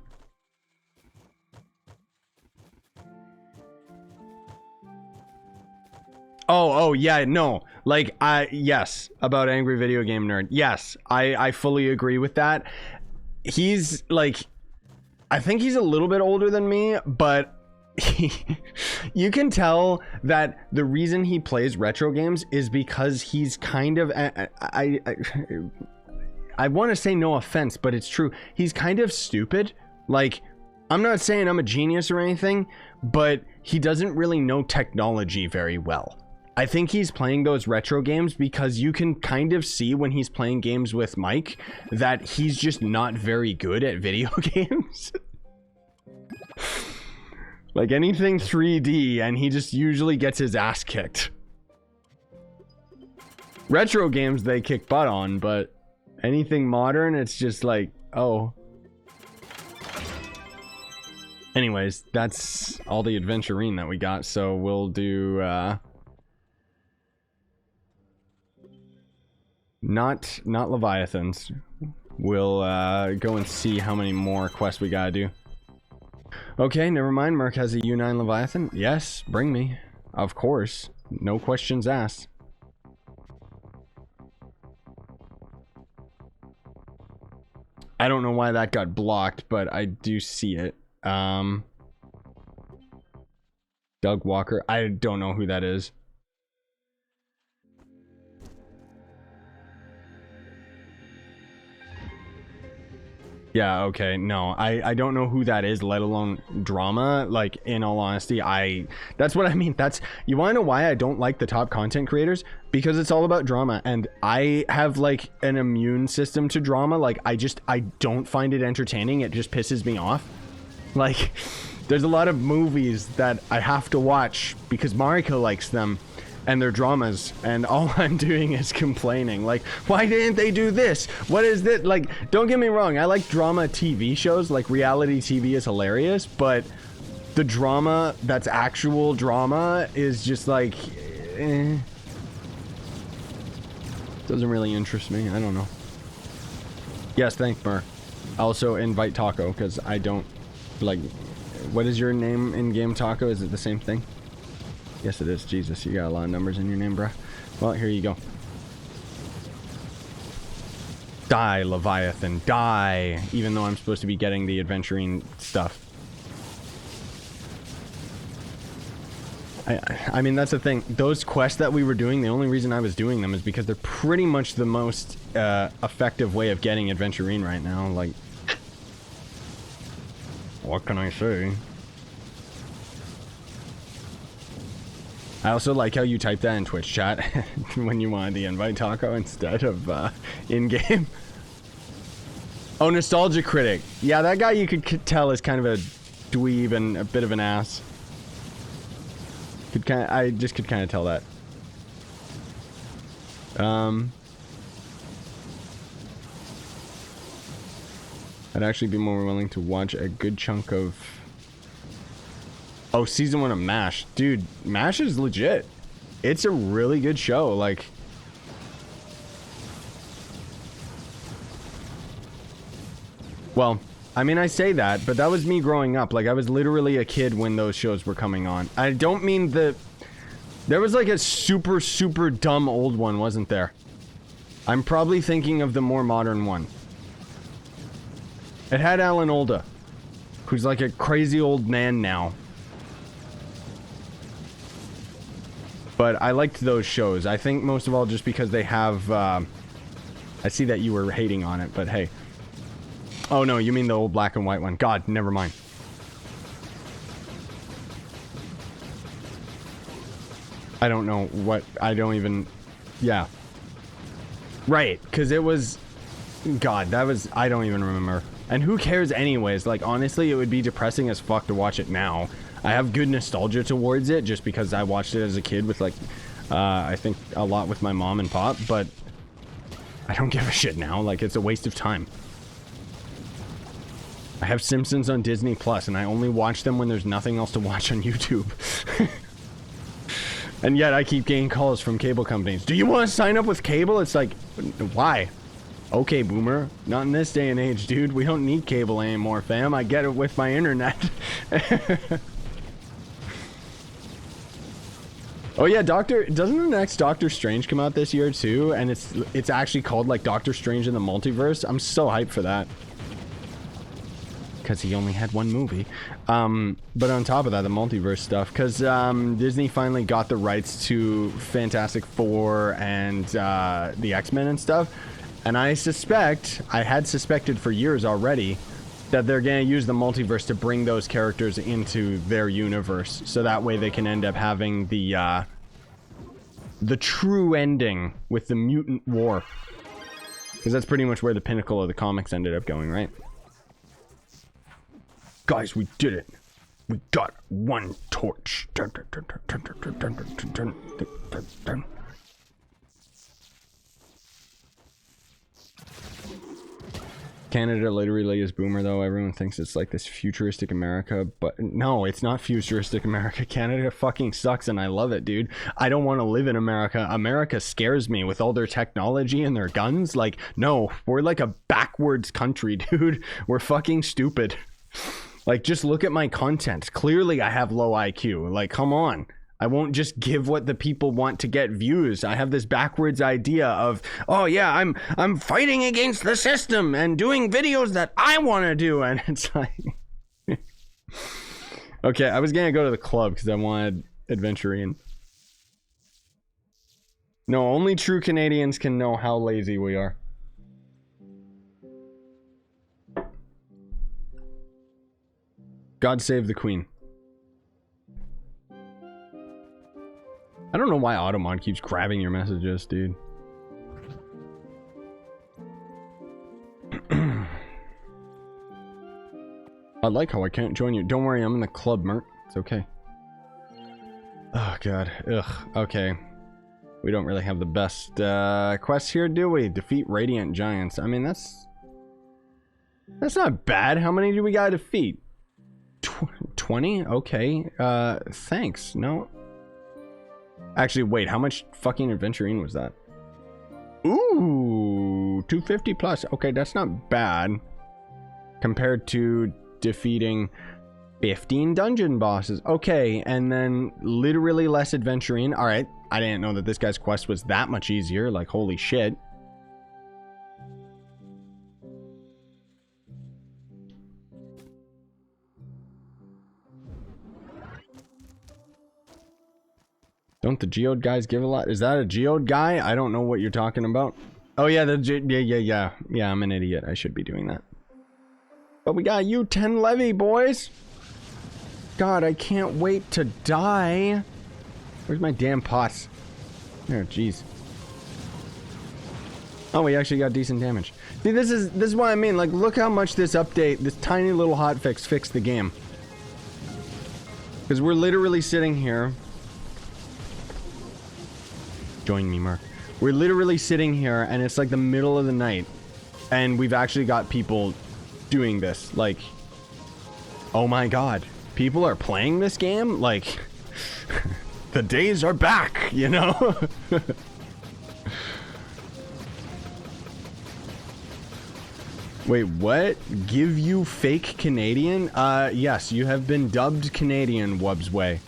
Oh, yeah, no. Like, yes, about Angry Video Game Nerd. Yes, I fully agree with that. He's, like, I think he's a little bit older than me, but you can tell that the reason he plays retro games is because he's kind of, I want to say no offense, but it's true. He's kind of stupid. Like, I'm not saying I'm a genius or anything, but he doesn't really know technology very well. I think he's playing those retro games because you can kind of see when he's playing games with Mike that he's just not very good at video games. Like anything 3D, and he just usually gets his ass kicked. Retro games they kick butt on, but anything modern, it's just like, oh. Anyways, that's all the adventurine that we got, so we'll do, Not leviathans. We'll go and see how many more quests we gotta do. Okay, never mind. Murk has a U9 leviathan. Yes, bring me. Of course. No questions asked. I don't know why that got blocked, but I do see it. Doug Walker. I don't know who that is. Yeah, okay, no, I don't know who that is, let alone drama. Like, in all honesty, that's what I mean. You want to know why I don't like the top content creators? Because it's all about drama, and I have, like, an immune system to drama. Like, I don't find it entertaining. It just pisses me off. Like, there's a lot of movies that I have to watch because Marika likes them. And their dramas, and all I'm doing is complaining. Like, why didn't they do this? What is that? Like, don't get me wrong, I like drama TV shows, like reality TV is hilarious, but the drama that's actual drama is just like, doesn't really interest me. I don't know. Yes, thanks, Murk. Also, invite Taco, because I don't, like, what is your name in game, Taco? Is it the same thing? Yes, it is. Jesus, you got a lot of numbers in your name, bruh. Well, here you go. Die, Leviathan. Die! Even though I'm supposed to be getting the adventurine stuff. I mean, that's the thing. Those quests that we were doing, the only reason I was doing them is because they're pretty much the most effective way of getting adventurine right now. Like, what can I say? I also like how you type that in Twitch chat when you wanted the invite, Taco, instead of in-game. Oh, Nostalgia Critic. Yeah, that guy you could tell is kind of a dweeb and a bit of an ass. I just could kind of tell that. I'd actually be more willing to watch a good chunk of... Oh, season 1 of MASH. Dude, MASH is legit. It's a really good show, like... Well, I mean, I say that, but that was me growing up. Like, I was literally a kid when those shows were coming on. I don't mean the... There was like a super, super dumb old one, wasn't there? I'm probably thinking of the more modern one. It had Alan Alda, who's like a crazy old man now. But I liked those shows. I think most of all just because they have... I see that you were hating on it, but hey. Oh no, you mean the old black and white one. God, never mind. I don't know what... I don't even... Yeah. Right, because it was... God, that was... I don't even remember. And who cares anyways? Like, honestly, it would be depressing as fuck to watch it now. I have good nostalgia towards it, just because I watched it as a kid with, like... I think a lot with my mom and pop, but... I don't give a shit now. Like, it's a waste of time. I have Simpsons on Disney Plus, and I only watch them when there's nothing else to watch on YouTube. And yet, I keep getting calls from cable companies. Do you want to sign up with cable? It's like, why? Okay, boomer. Not in this day and age, dude. We don't need cable anymore, fam. I get it with my internet. Oh yeah, doesn't the next Doctor Strange come out this year too? And it's actually called like Doctor Strange in the Multiverse. I'm so hyped for that. Because he only had one movie. But on top of that, the multiverse stuff, because Disney finally got the rights to Fantastic Four and the X-Men and stuff. And I had suspected for years already, that they're going to use the multiverse to bring those characters into their universe. So that way they can end up having the true ending with the mutant war. Because that's pretty much where the pinnacle of the comics ended up going, right? Guys, we did it. We got one torch. Dun, dun, dun, dun, dun, dun, dun, dun, dun, dun, dun. Canada literally is boomer, though. Everyone thinks it's like this futuristic America, but no, it's not futuristic America. Canada fucking sucks, and I love it, dude. I don't want to live in America. America scares me with all their technology and their guns. Like, no, we're like a backwards country, dude. We're fucking stupid. Like, just look at my content. Clearly, I have low IQ. Like, come on. I won't just give what the people want to get views. I have this backwards idea of, oh yeah, I'm fighting against the system and doing videos that I want to do. And it's like... Okay, I was going to go to the club because I wanted Adventurine. No, only true Canadians can know how lazy we are. God save the Queen. I don't know why Automod keeps grabbing your messages, dude. I like how I can't join you. Don't worry, I'm in the club, Murk. It's okay. Oh, God. Ugh. Okay. We don't really have the best quests here, do we? Defeat Radiant Giants. I mean, that's not bad. How many do we gotta defeat? 20? Okay. Thanks. No. Actually, wait, how much fucking Adventurine was that? Ooh, 250 plus. Okay, that's not bad. Compared to defeating 15 dungeon bosses. Okay, and then literally less Adventurine. Alright, I didn't know that this guy's quest was that much easier. Like, holy shit. Don't the GEODE guys give a lot? Is that a GEODE guy? I don't know what you're talking about. Oh yeah, yeah, I'm an idiot. I should be doing that. But we got you 10 levy, boys. God, I can't wait to die. Where's my damn pots? Oh, jeez. Oh, we actually got decent damage. See, this is what I mean. Like, look how much this update, this tiny little hotfix fixed the game. Because we're literally sitting here. Join me, Murk. We're literally sitting here, and it's like the middle of the night, and we've actually got people doing this. Like, oh my god, people are playing this game? Like, the days are back, you know? Wait, what? Give you fake Canadian? Yes, you have been dubbed Canadian, Wubsway.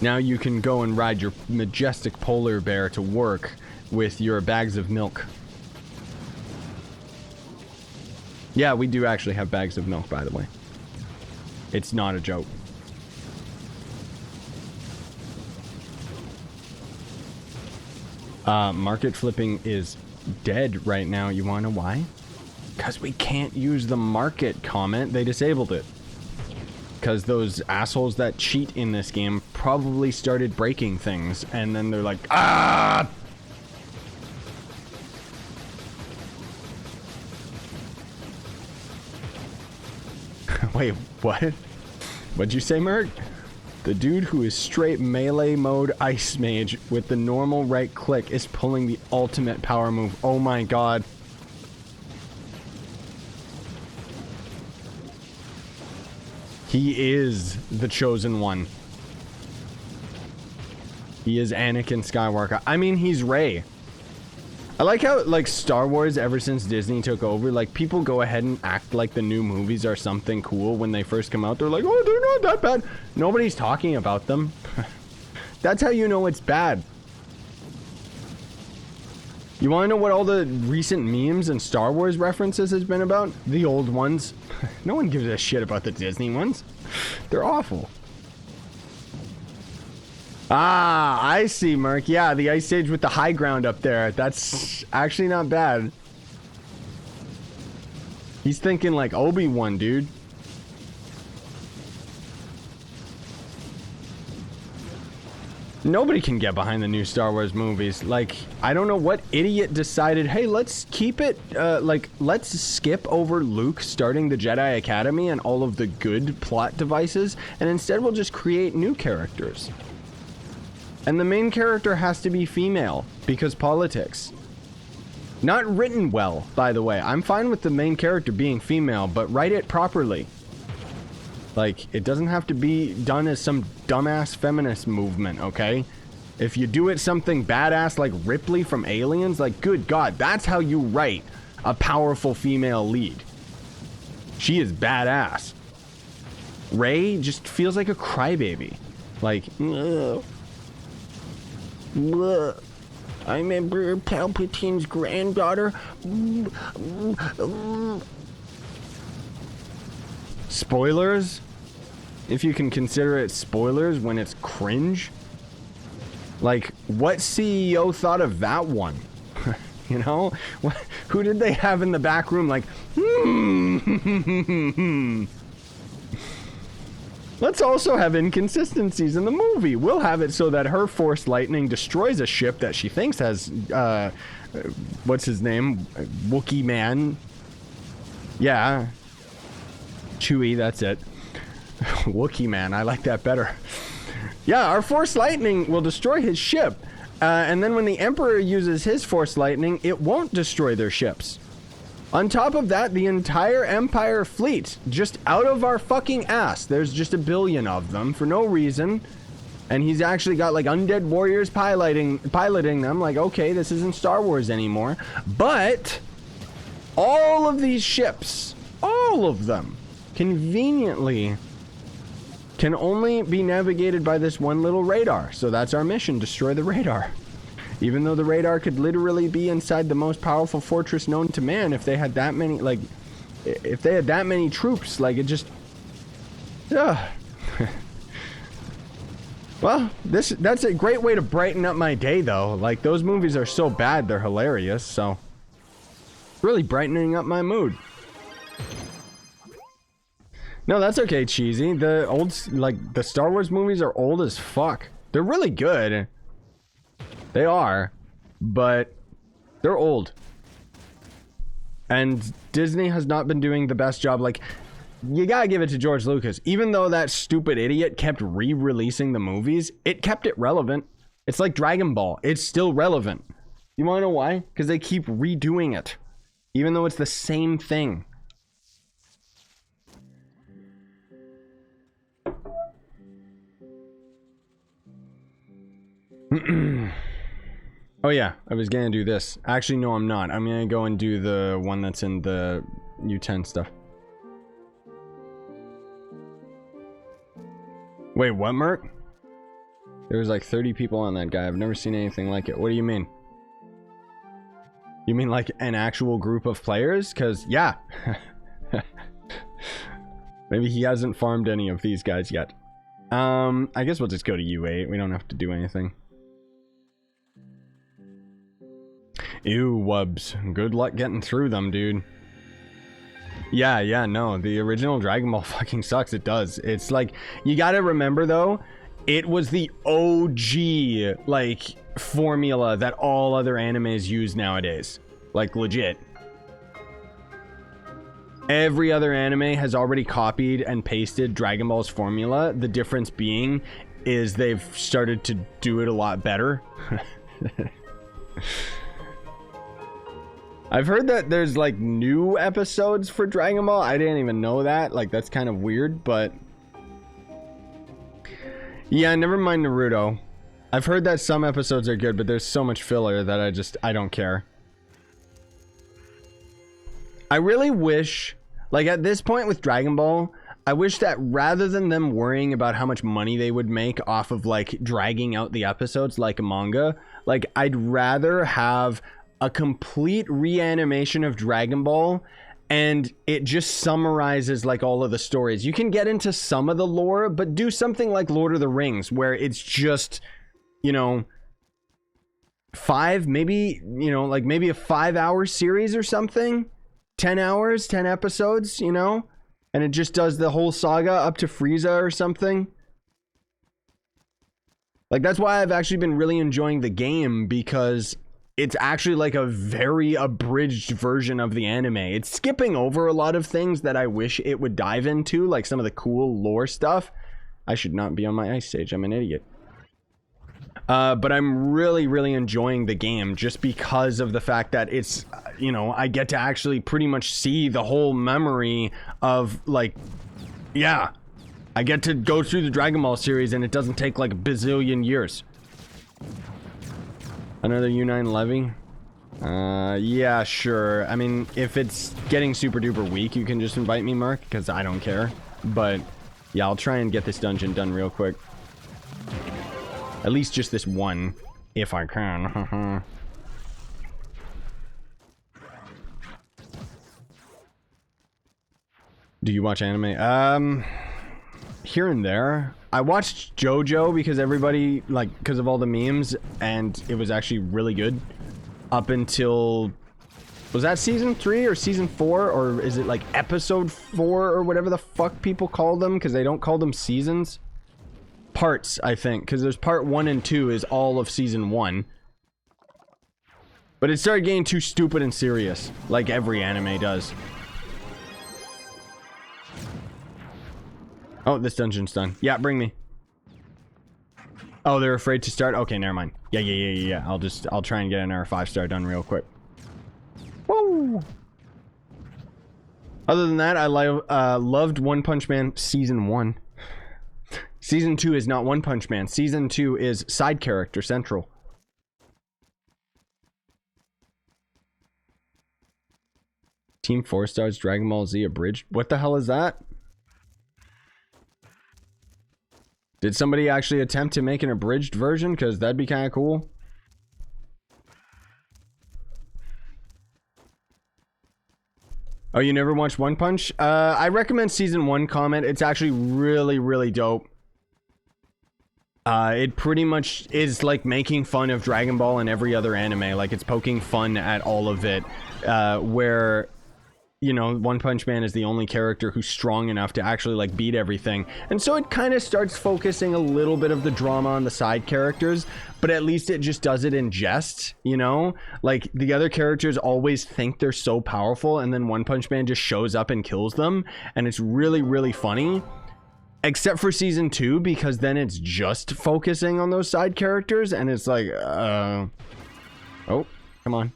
Now you can go and ride your majestic polar bear to work with your bags of milk. Yeah, we do actually have bags of milk, by the way. It's not a joke. Market flipping is dead right now. You wanna know why? Because we can't use the market comment. They disabled it. Because those assholes that cheat in this game probably started breaking things, and then they're like, ah! Wait, what? What'd you say, Murk? The dude who is straight melee mode ice mage with the normal right click is pulling the ultimate power move. Oh my god. He is the chosen one. He is Anakin Skywalker. I mean, he's Rey. I like how, like, Star Wars, ever since Disney took over, like, people go ahead and act like the new movies are something cool when they first come out. They're like, oh, they're not that bad. Nobody's talking about them. That's how you know it's bad. You want to know what all the recent memes and Star Wars references has been about? The old ones. No one gives a shit about the Disney ones. They're awful. Ah, I see, Murk. Yeah, the Ice Age with the high ground up there. That's actually not bad. He's thinking like Obi-Wan, dude. Nobody can get behind the new Star Wars movies. Like, I don't know what idiot decided, hey, let's keep it, like, let's skip over Luke starting the Jedi Academy and all of the good plot devices, and instead we'll just create new characters. And the main character has to be female, because politics. Not written well, by the way. I'm fine with the main character being female, but write it properly. Like, it doesn't have to be done as some dumbass feminist movement, okay? If you do it something badass like Ripley from Aliens, like, good God, that's how you write a powerful female lead. She is badass. Rey just feels like a crybaby. Like, ugh. Ugh. I'm Emperor Palpatine's granddaughter. Spoilers? If you can consider it spoilers when it's cringe. Like, what CEO thought of that one? You know? Who did they have in the back room like, Let's also have inconsistencies in the movie. We'll have it so that her force lightning destroys a ship that she thinks has, what's his name? Wookiee Man. Yeah. Chewie, that's it. Wookiee Man, I like that better. Yeah, our force lightning will destroy his ship. And then when the Emperor uses his force lightning, it won't destroy their ships. On top of that, the entire Empire fleet, just out of our fucking ass. There's just a billion of them for no reason. And he's actually got like undead warriors piloting them. Like, okay, this isn't Star Wars anymore. But all of these ships, all of them, conveniently can only be navigated by this one little radar. So that's our mission, destroy the radar. Even though the radar could literally be inside the most powerful fortress known to man if they had that many, like, if they had that many troops, like, it just, Well, that's a great way to brighten up my day, though. Like, those movies are so bad, they're hilarious, so really brightening up my mood. No, that's okay, Cheesy. The old, like, the Star Wars movies are old as fuck. They're really good. They are, but they're old. And Disney has not been doing the best job. Like, you gotta give it to George Lucas. Even though that stupid idiot kept re-releasing the movies, it kept it relevant. It's like Dragon Ball. It's still relevant. You wanna know why? Because they keep redoing it. even though it's the same thing. Oh yeah, I was gonna do this. Actually, no, I'm not. I'm gonna go and do the one that's in the U10 stuff. Wait, what, Murk? There was like 30 people on that guy. I've never seen anything like it. What do you mean? You mean like an actual group of players? Because, yeah. Maybe he hasn't farmed any of these guys yet. I guess we'll just go to U8. We don't have to do anything. Ew, wubs. Good luck getting through them, dude. Yeah, no. The original Dragon Ball fucking sucks. It does. It's like, you gotta remember, though, it was the OG, like, formula that all other animes use nowadays. Like, legit. Every other anime has already copied and pasted Dragon Ball's formula. The difference being is they've started to do it a lot better. I've heard that there's like new episodes for Dragon Ball. I didn't even know that. Like, that's kind of weird, but yeah, never mind Naruto. I've heard that some episodes are good, but there's so much filler that I don't care. I really wish, like at this point with Dragon Ball, I wish that rather than them worrying about how much money they would make off of like dragging out the episodes like a manga, like I'd rather have a complete reanimation of Dragon Ball, and it just summarizes like all of the stories. You can get into some of the lore, but do something like Lord of the Rings, where it's just, you know, maybe a 5-hour series or something, 10 hours, 10 episodes, you know, and it just does the whole saga up to Frieza or something. Like, that's why I've actually been really enjoying the game, because it's actually like a very abridged version of the anime. It's skipping over a lot of things that I wish it would dive into, like some of the cool lore stuff. I should not be on my ice stage. I'm an idiot. But I'm really, really enjoying the game just because of the fact that it's, you know, I get to actually pretty much see the whole memory of, like, yeah, I get to go through the Dragon Ball series and it doesn't take like a bazillion years. Another U9 levy? Yeah, sure. I mean, if it's getting super duper weak, you can just invite me, Mark, because I don't care. But yeah, I'll try and get this dungeon done real quick. At least just this one, if I can. Do you watch anime? Here and there. I watched JoJo because everybody, like, because of all the memes, and it was actually really good. Up until, was that season 3 or season 4, or is it like episode 4 or whatever the fuck people call them, because they don't call them seasons? Parts, I think, because there's part 1 and 2 is all of season 1. But it started getting too stupid and serious, like every anime does. Oh, this dungeon's done. Yeah, bring me. Oh, they're afraid to start? Okay, never mind. Yeah. I'll try and get an R5-star done real quick. Woo! Other than that, I loved One Punch Man Season 1. Season 2 is not One Punch Man. Season 2 is Side Character Central. Team 4 Stars Dragon Ball Z Abridged? What the hell is that? Did somebody actually attempt to make an abridged version? Because that'd be kind of cool. Oh, you never watched One Punch? I recommend Season 1 comment. It's actually really, really dope. It pretty much is like making fun of Dragon Ball and every other anime. Like, it's poking fun at all of it. Where, you know, One Punch Man is the only character who's strong enough to actually like beat everything, and so it kind of starts focusing a little bit of the drama on the side characters, but at least it just does it in jest, you know? Like, the other characters always think they're so powerful, and then One Punch Man just shows up and kills them, and it's really, really funny. Except for season 2, because then it's just focusing on those side characters, and it's like, oh, come on.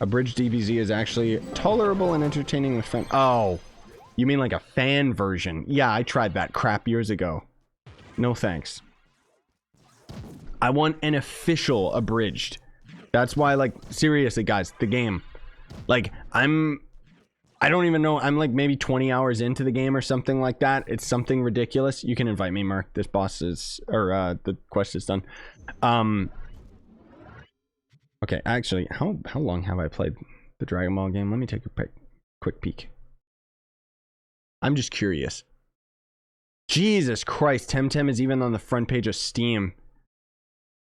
Abridged DBZ is actually tolerable and entertaining with friends. Oh, you mean like a fan version? Yeah, I tried that crap years ago. No thanks. I want an official abridged. That's why, like, seriously, guys, the game. Like, I don't even know. I'm like maybe 20 hours into the game or something like that. It's something ridiculous. You can invite me, Murk. This boss is, or the quest is done. Okay, actually, how long have I played the Dragon Ball game? Let me take a quick peek. I'm just curious. Jesus Christ, Temtem is even on the front page of Steam.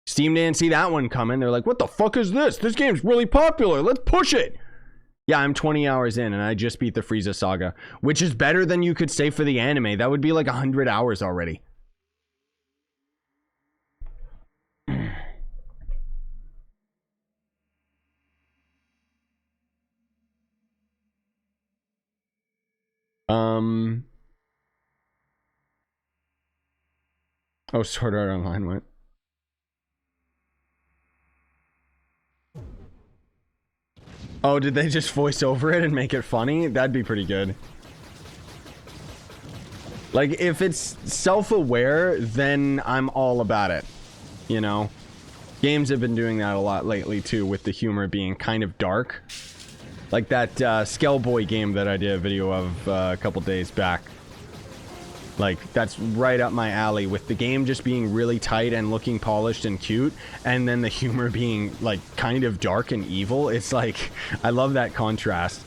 Steam didn't see that one coming. They're like, what the fuck is this? This game's really popular. Let's push it. Yeah, I'm 20 hours in and I just beat the Frieza saga, which is better than you could say for the anime. That would be like 100 hours already. Oh, Sword Art Online went. Oh, did they just voice over it and make it funny? That'd be pretty good. Like, if it's self-aware, then I'm all about it. You know? Games have been doing that a lot lately, too, with the humor being kind of dark. Like that Skellboy game that I did a video of a couple days back. Like, that's right up my alley, with the game just being really tight and looking polished and cute, and then the humor being, like, kind of dark and evil. It's like, I love that contrast.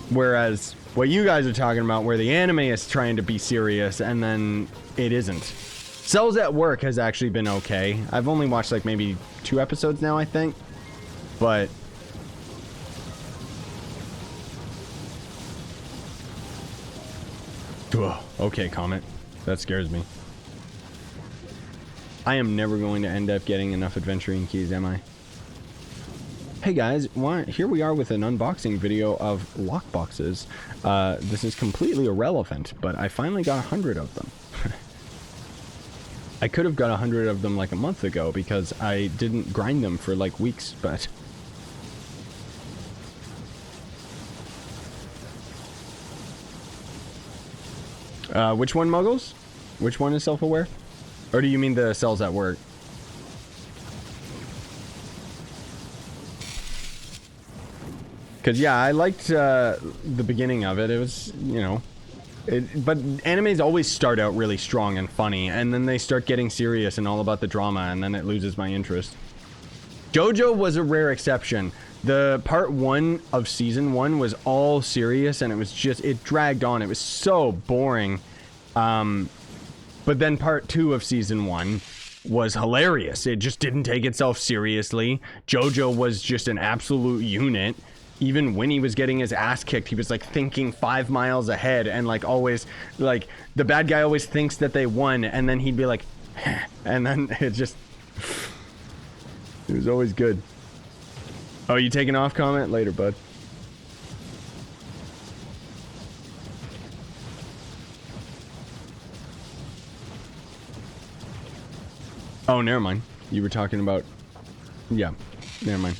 Whereas, what you guys are talking about, where the anime is trying to be serious, and then it isn't. Cells at Work has actually been okay. I've only watched, like, maybe 2 episodes now, I think. But... Ugh, okay, comment. That scares me. I am never going to end up getting enough adventuring keys, am I? Hey guys, here we are with an unboxing video of lockboxes. This is completely irrelevant, but I finally got 100 of them. I could have got 100 of them like a month ago because I didn't grind them for like weeks, but... which one, Muggles? Which one is self-aware? Or do you mean the cells at work? Because, yeah, I liked the beginning of it. It was, you know... but animes always start out really strong and funny, and then they start getting serious and all about the drama, and then it loses my interest. JoJo was a rare exception. The part 1 of season 1 was all serious, and it was just, it dragged on. It was so boring. But then part 2 of season 1 was hilarious. It just didn't take itself seriously. JoJo was just an absolute unit. Even when he was getting his ass kicked, he was like thinking 5 miles ahead, and like always, like the bad guy always thinks that they won, and then he'd be like, and then it just, it was always good. Oh, you taking off? Comment later, bud. Oh, never mind. You were talking about... Yeah, never mind.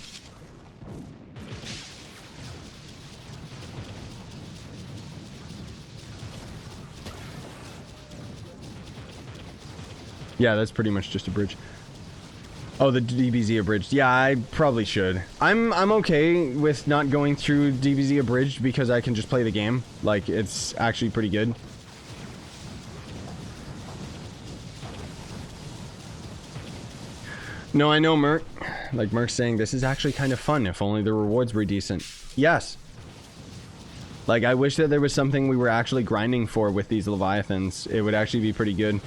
Yeah, that's pretty much just a bridge. Oh, the DBZ abridged. Yeah, I probably should. I'm okay with not going through DBZ abridged because I can just play the game. Like, it's actually pretty good. No, I know, Murk. Like Murk's saying, this is actually kind of fun if only the rewards were decent. Yes. Like, I wish that there was something we were actually grinding for with these leviathans. It would actually be pretty good.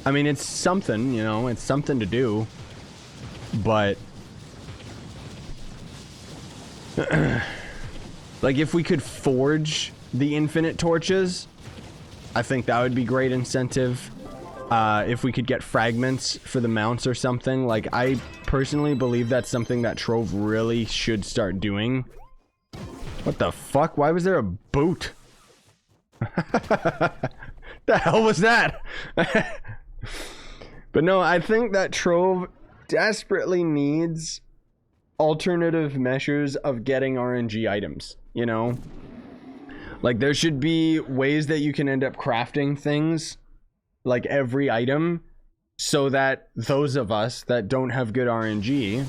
I mean, it's something, you know, it's something to do. But like, if we could forge the infinite torches, I think that would be great incentive. If we could get fragments for the mounts or something, like, I personally believe that's something that Trove really should start doing. What the fuck? Why was there a boot? The hell was that? But no, I think that Trove desperately needs alternative measures of getting RNG items, you know? Like, there should be ways that you can end up crafting things, like every item, so that those of us that don't have good RNG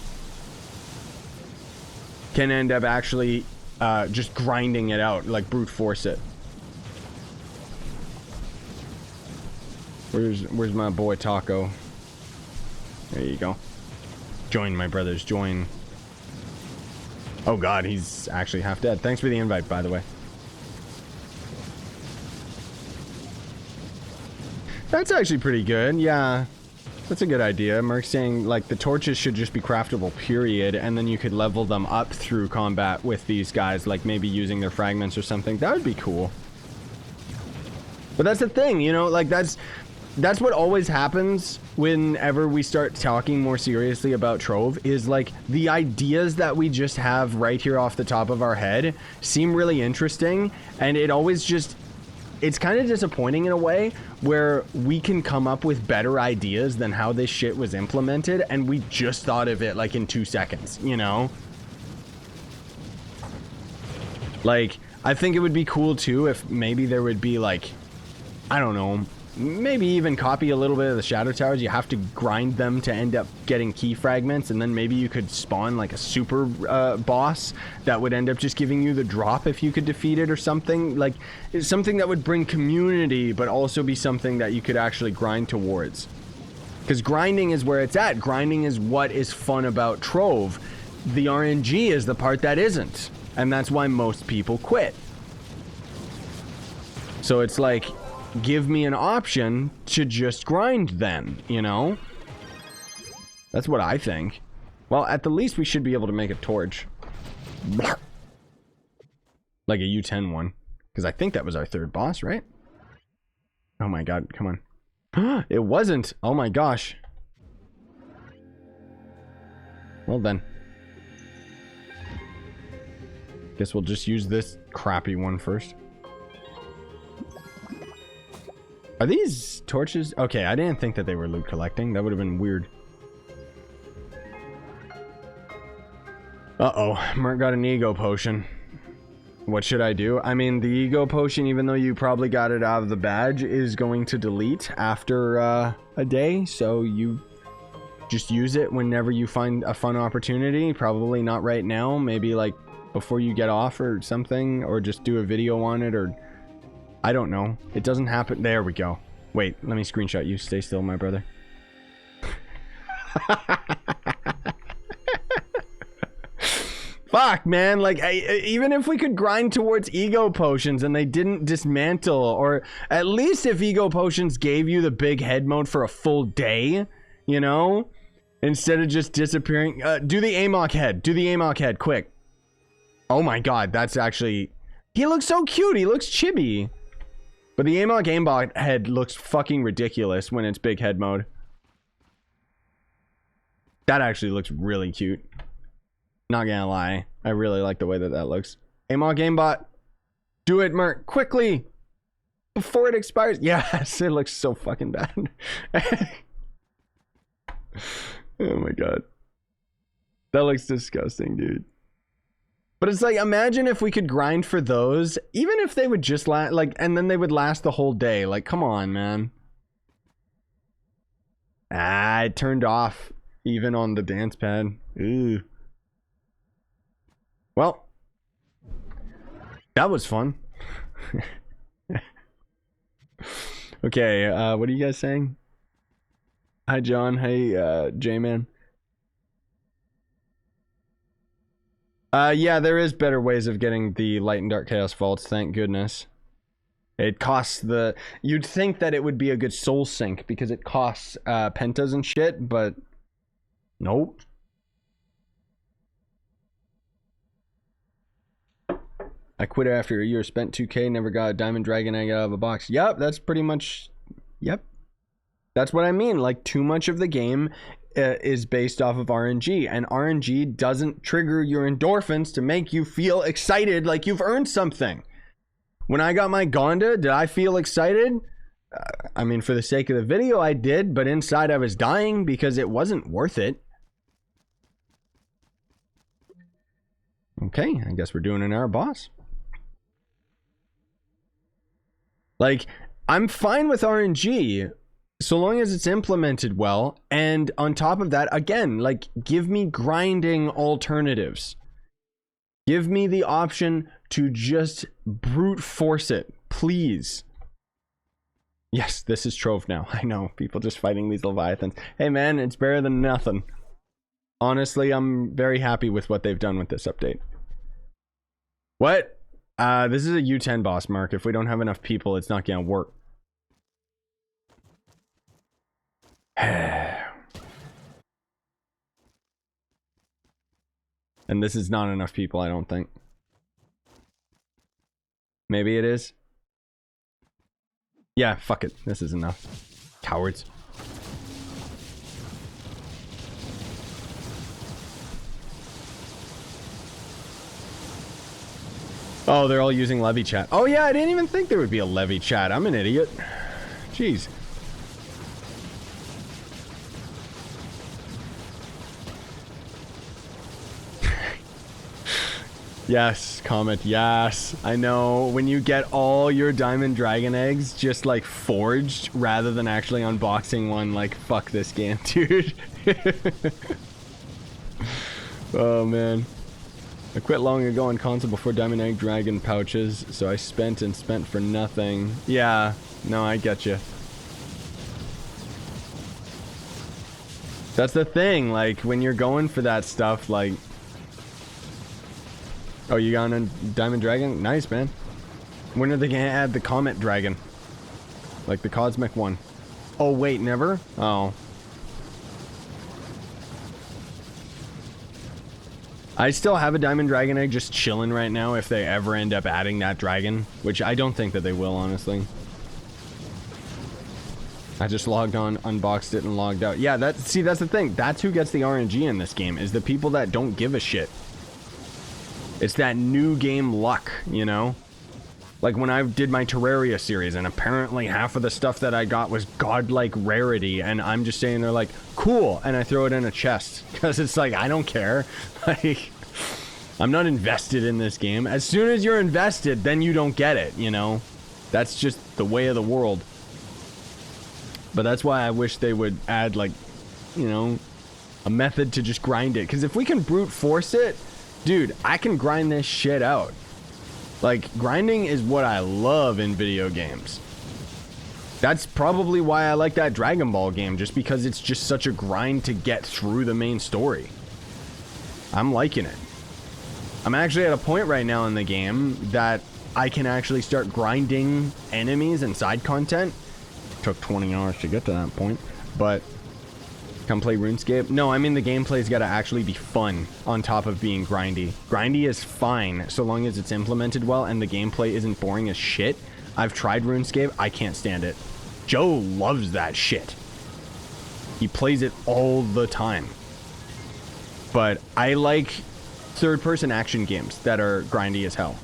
can end up actually just grinding it out, like brute force it. Where's my boy Taco? There you go. Join, my brothers, join. Oh god, he's actually half dead. Thanks for the invite, by the way. That's actually pretty good, yeah. That's a good idea. Murk's saying, like, the torches should just be craftable, period, and then you could level them up through combat with these guys, like maybe using their fragments or something. That would be cool. But that's the thing, you know, like, that's what always happens whenever we start talking more seriously about Trove, is like the ideas that we just have right here off the top of our head seem really interesting, and it always just, it's kind of disappointing in a way where we can come up with better ideas than how this shit was implemented, and we just thought of it like in 2 seconds, you know? Like, I think it would be cool too if maybe there would be like, I don't know, maybe even copy a little bit of the shadow towers. You have to grind them to end up getting key fragments, and then maybe you could spawn like a super boss that would end up just giving you the drop if you could defeat it or something. Like, it's something that would bring community but also be something that you could actually grind towards, because grinding is where it's at. Grinding is what is fun about Trove. The RNG is the part that isn't, and that's why most people quit. So it's like, give me an option to just grind then, you know? That's what I think. Well, at the least we should be able to make a torch. Like a U10 one. Because I think that was our third boss, right? Oh my god, come on. It wasn't! Oh my gosh. Well then. Guess we'll just use this crappy one first. Are these torches? Okay, I didn't think that they were loot collecting. That would have been weird. Uh-oh. Murk got an ego potion. What should I do? I mean, the ego potion, even though you probably got it out of the badge, is going to delete after a day. So you just use it whenever you find a fun opportunity. Probably not right now. Maybe like before you get off or something. Or just do a video on it, or I don't know. It doesn't happen. There we go. Wait, let me screenshot you. Stay still, my brother. Fuck, man. Like, even if we could grind towards ego potions and they didn't dismantle, or at least if ego potions gave you the big head mode for a full day, you know? Instead of just disappearing. Do the Amok head. Do the Amok head, quick. Oh my god, that's actually... He looks so cute. He looks chibi. But the Amok aimbot head looks fucking ridiculous when it's big head mode. That actually looks really cute. Not gonna lie. I really like the way that that looks. Amok aimbot. Do it, Murk. Quickly. Before it expires. Yes, it looks so fucking bad. Oh my god. That looks disgusting, dude. But it's like, imagine if we could grind for those, even if they would just last, like, and then they would last the whole day. Like, come on, man. Ah, it turned off even on the dance pad. Ooh. Well, that was fun. Okay, what are you guys saying? Hi, John. Hey, J-Man. Yeah, there is better ways of getting the Light and Dark Chaos Vaults, thank goodness. It costs the... You'd think that it would be a good soul sink because it costs pentas and shit, but... Nope. I quit after a year, spent 2K, never got a Diamond Dragon egg out of a box. Yep, that's pretty much... Yep. That's what I mean, like, too much of the game... is based off of RNG, and RNG doesn't trigger your endorphins to make you feel excited like you've earned something. When I got my Gonda, did I feel excited? I mean, for the sake of the video, I did, but inside I was dying because it wasn't worth it. Okay, I guess we're doing an hour boss. Like, I'm fine with RNG so long as it's implemented well, and on top of that, again, like, give me grinding alternatives. Give me the option to just brute force it, please. Yes, this is Trove now. I know, people just fighting these leviathans. Hey man, it's better than nothing. Honestly, I'm very happy with what they've done with this update. What? This is a U10 boss, Mark. If we don't have enough people, it's not gonna work. And this is not enough people, I don't think. Maybe it is. Yeah, fuck it. This is enough. Cowards. Oh, they're all using levy chat. Oh yeah, I didn't even think there would be a levy chat. I'm an idiot. Jeez. Yes, Comet, yes. I know, when you get all your diamond dragon eggs just like forged rather than actually unboxing one, like, fuck this game, dude. Oh man. I quit long ago on console before diamond egg dragon pouches, so I spent for nothing. Yeah, no, I get you. That's the thing, like, when you're going for that stuff, like... Oh, you got a diamond dragon? Nice, man. When are they gonna add the comet dragon? Like the cosmic one? Oh, wait, never? Oh. I still have a diamond dragon egg just chilling right now if they ever end up adding that dragon, which I don't think that they will, honestly. I just logged on, unboxed it, and logged out. Yeah, that's the thing. That's who gets the RNG in this game, is the people that don't give a shit. It's that new game luck, you know? Like when I did my Terraria series, and apparently half of the stuff that I got was godlike rarity, and I'm just saying they're like, cool, and I throw it in a chest. Because it's like, I don't care. Like, I'm not invested in this game. As soon as you're invested, then you don't get it, you know? That's just the way of the world. But that's why I wish they would add, like, you know, a method to just grind it. Because if we can brute force it, dude, I can grind this shit out. Like, grinding is what I love in video games. That's probably why I like that Dragon Ball game, just because it's just such a grind to get through the main story. I'm liking it. I'm actually at a point right now in the game that I can actually start grinding enemies and side content. Took 20 hours to get to that point, but come play RuneScape. No, I mean the gameplay's got to actually be fun on top of being grindy. Grindy is fine so long as it's implemented well and the gameplay isn't boring as shit. I've tried RuneScape, I can't stand it. Joe loves that shit. He plays it all the time. But I like third-person action games that are grindy as hell.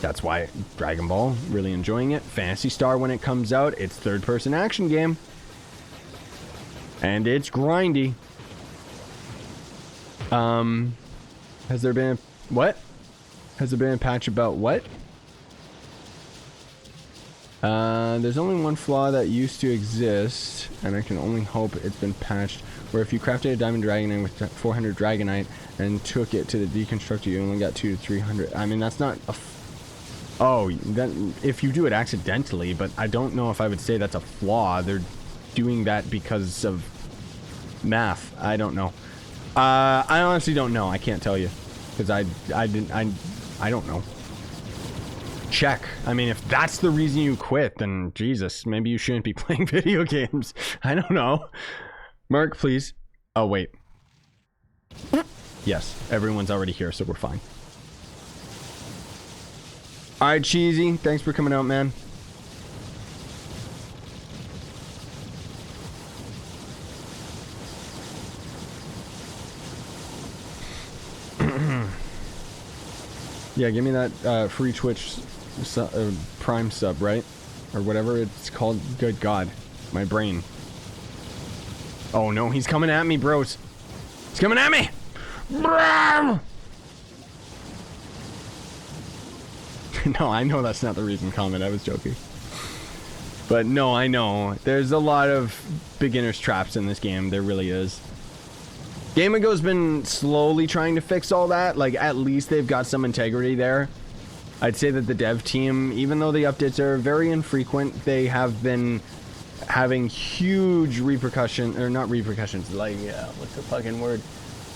That's why Dragon Ball, really enjoying it. Phantasy Star, when it comes out, it's third-person action game. And it's grindy. Has there been a... What? Has there been a patch about what? There's only one flaw that used to exist, and I can only hope it's been patched, where if you crafted a diamond dragon egg with 400 dragonite and took it to the deconstructor, you only got 200 to 300. I mean, that's not a... Oh, that, if you do it accidentally, but I don't know if I would say that's a flaw. They're doing that because of math. I don't know. I honestly don't know. I can't tell you because I don't know. Check. I mean, if that's the reason you quit, then Jesus, maybe you shouldn't be playing video games. I don't know. Murk, please. Oh, wait. Yes, everyone's already here, so we're fine. Alright, Cheesy. Thanks for coming out, man. Yeah, give me that free Twitch Prime sub, right? Or whatever it's called. Good God. My brain. Oh no, he's coming at me, bros. He's coming at me! No, I know that's not the reason, comment. I was joking. But no, I know. There's a lot of beginner's traps in this game. There really is. Game Ago's been slowly trying to fix all that. Like, at least they've got some integrity there. I'd say that the dev team, even though the updates are very infrequent, they have been having huge repercussions, or not repercussions, like, what's the fucking word?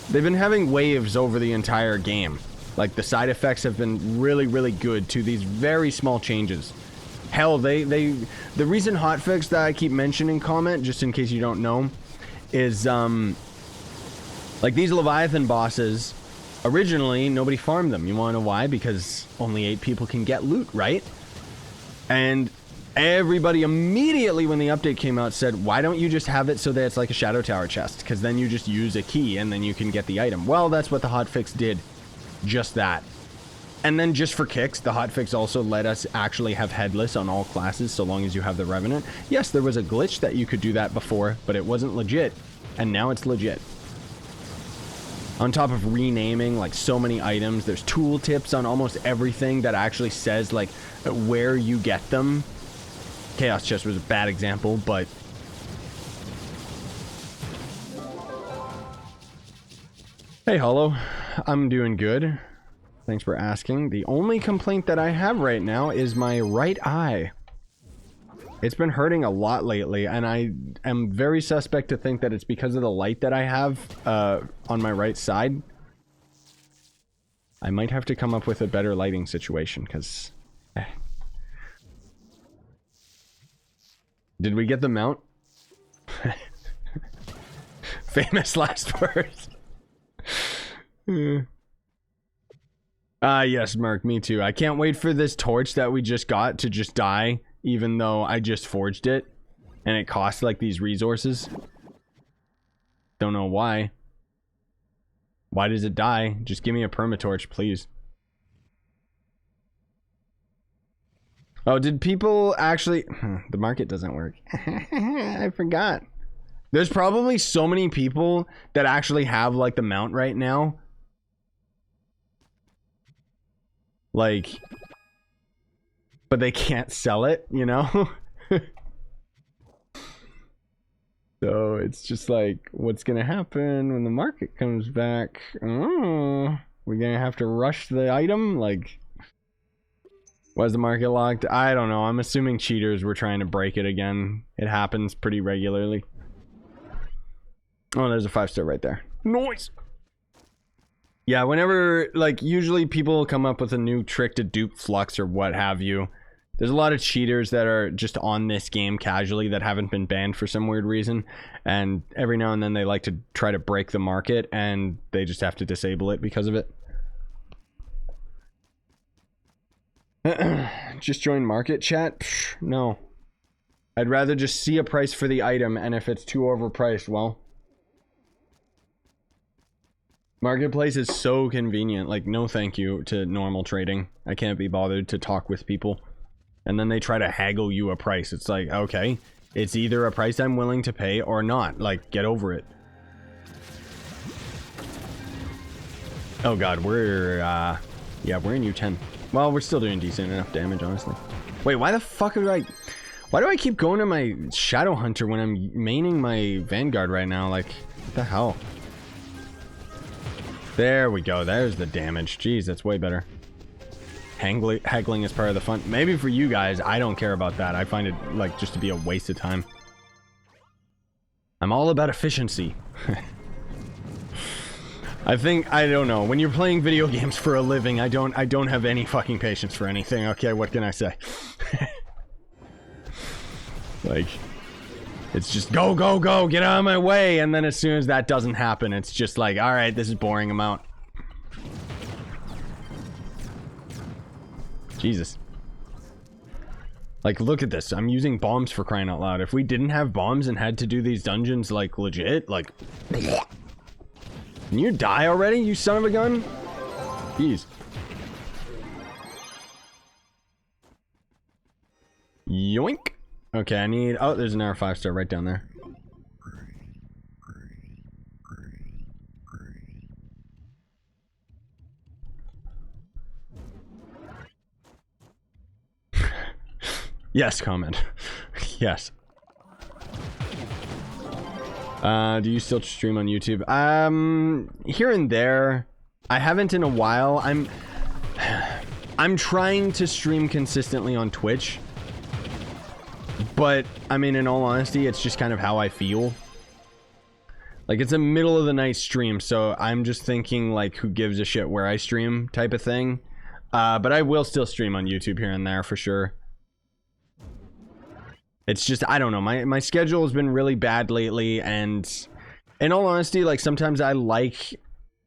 They've been having waves over the entire game. Like, the side effects have been really, really good to these very small changes. Hell, the recent hotfix that I keep mentioning, comment, just in case you don't know, is, like, these Leviathan bosses, originally, nobody farmed them. You wanna know why? Because only 8 people can get loot, right? And everybody immediately, when the update came out, said, why don't you just have it so that it's like a Shadow Tower chest? Because then you just use a key, and then you can get the item. Well, that's what the hotfix did. Just that. And then just for kicks, the hotfix also let us actually have headless on all classes so long as you have the Revenant. Yes, there was a glitch that you could do that before, but it wasn't legit. And now it's legit. On top of renaming like so many items, there's tool tips on almost everything that actually says like where you get them. Chaos Chest was a bad example, but hey Hollow, I'm doing good. Thanks for asking. The only complaint that I have right now is my right eye. It's been hurting a lot lately, and I am very suspect to think that it's because of the light that I have on my right side. I might have to come up with a better lighting situation, because... Did we get the mount? Famous last words. Yes, Murk, me too. I can't wait for this torch that we just got to just die, even though I just forged it, and it costs like these resources. Don't know why. Why does it die? Just give me a permatorch, please. Oh, did people actually... The market doesn't work. I forgot. There's probably so many people that actually have like the mount right now. Like, but they can't sell it, you know? So it's just like, what's gonna happen when the market comes back? Oh, we're gonna have to rush the item? Like, why is the market locked? I don't know. I'm assuming cheaters were trying to break it again. It happens pretty regularly. Oh, there's a 5-star right there. Noise! Yeah, whenever, like, usually people come up with a new trick to dupe Flux or what have you. There's a lot of cheaters that are just on this game casually that haven't been banned for some weird reason. And every now and then they like to try to break the market, and they just have to disable it because of it. Just join market chat? Psh, no. I'd rather just see a price for the item, and if it's too overpriced, well... Marketplace is so convenient. Like, no thank you to normal trading. I can't be bothered to talk with people. And then they try to haggle you a price. It's like, okay, it's either a price I'm willing to pay or not. Like, get over it. Oh god, we're, yeah, we're in U10. Well, we're still doing decent enough damage, honestly. Wait, why the fuck are I... Why do I keep going to my Shadow Hunter when I'm maining my Vanguard right now? Like, what the hell? There we go. There's the damage. Jeez, that's way better. Haggling is part of the fun. Maybe for you guys, I don't care about that. I find it, like, just to be a waste of time. I'm all about efficiency. I think, I don't know. When you're playing video games for a living, I don't have any fucking patience for anything. Okay, what can I say? Like... It's just go, go, go, get out of my way. And then as soon as that doesn't happen, it's just like, all right, this is boring him out. Jesus. Like, look at this. I'm using bombs for crying out loud. If we didn't have bombs and had to do these dungeons, like, legit, like... Can you die already, you son of a gun? Jeez. Yoink. Okay, I need... Oh, there's an R 5-star right down there. Yes, comment. Yes. Do you still stream on YouTube? Here and there. I haven't in a while. I'm trying to stream consistently on Twitch. But, I mean, in all honesty, it's just kind of how I feel. Like, it's a middle of the night stream, so I'm just thinking, like, who gives a shit where I stream type of thing. But I will still stream on YouTube here and there for sure. It's just, I don't know, my schedule has been really bad lately, and in all honesty, like, sometimes I like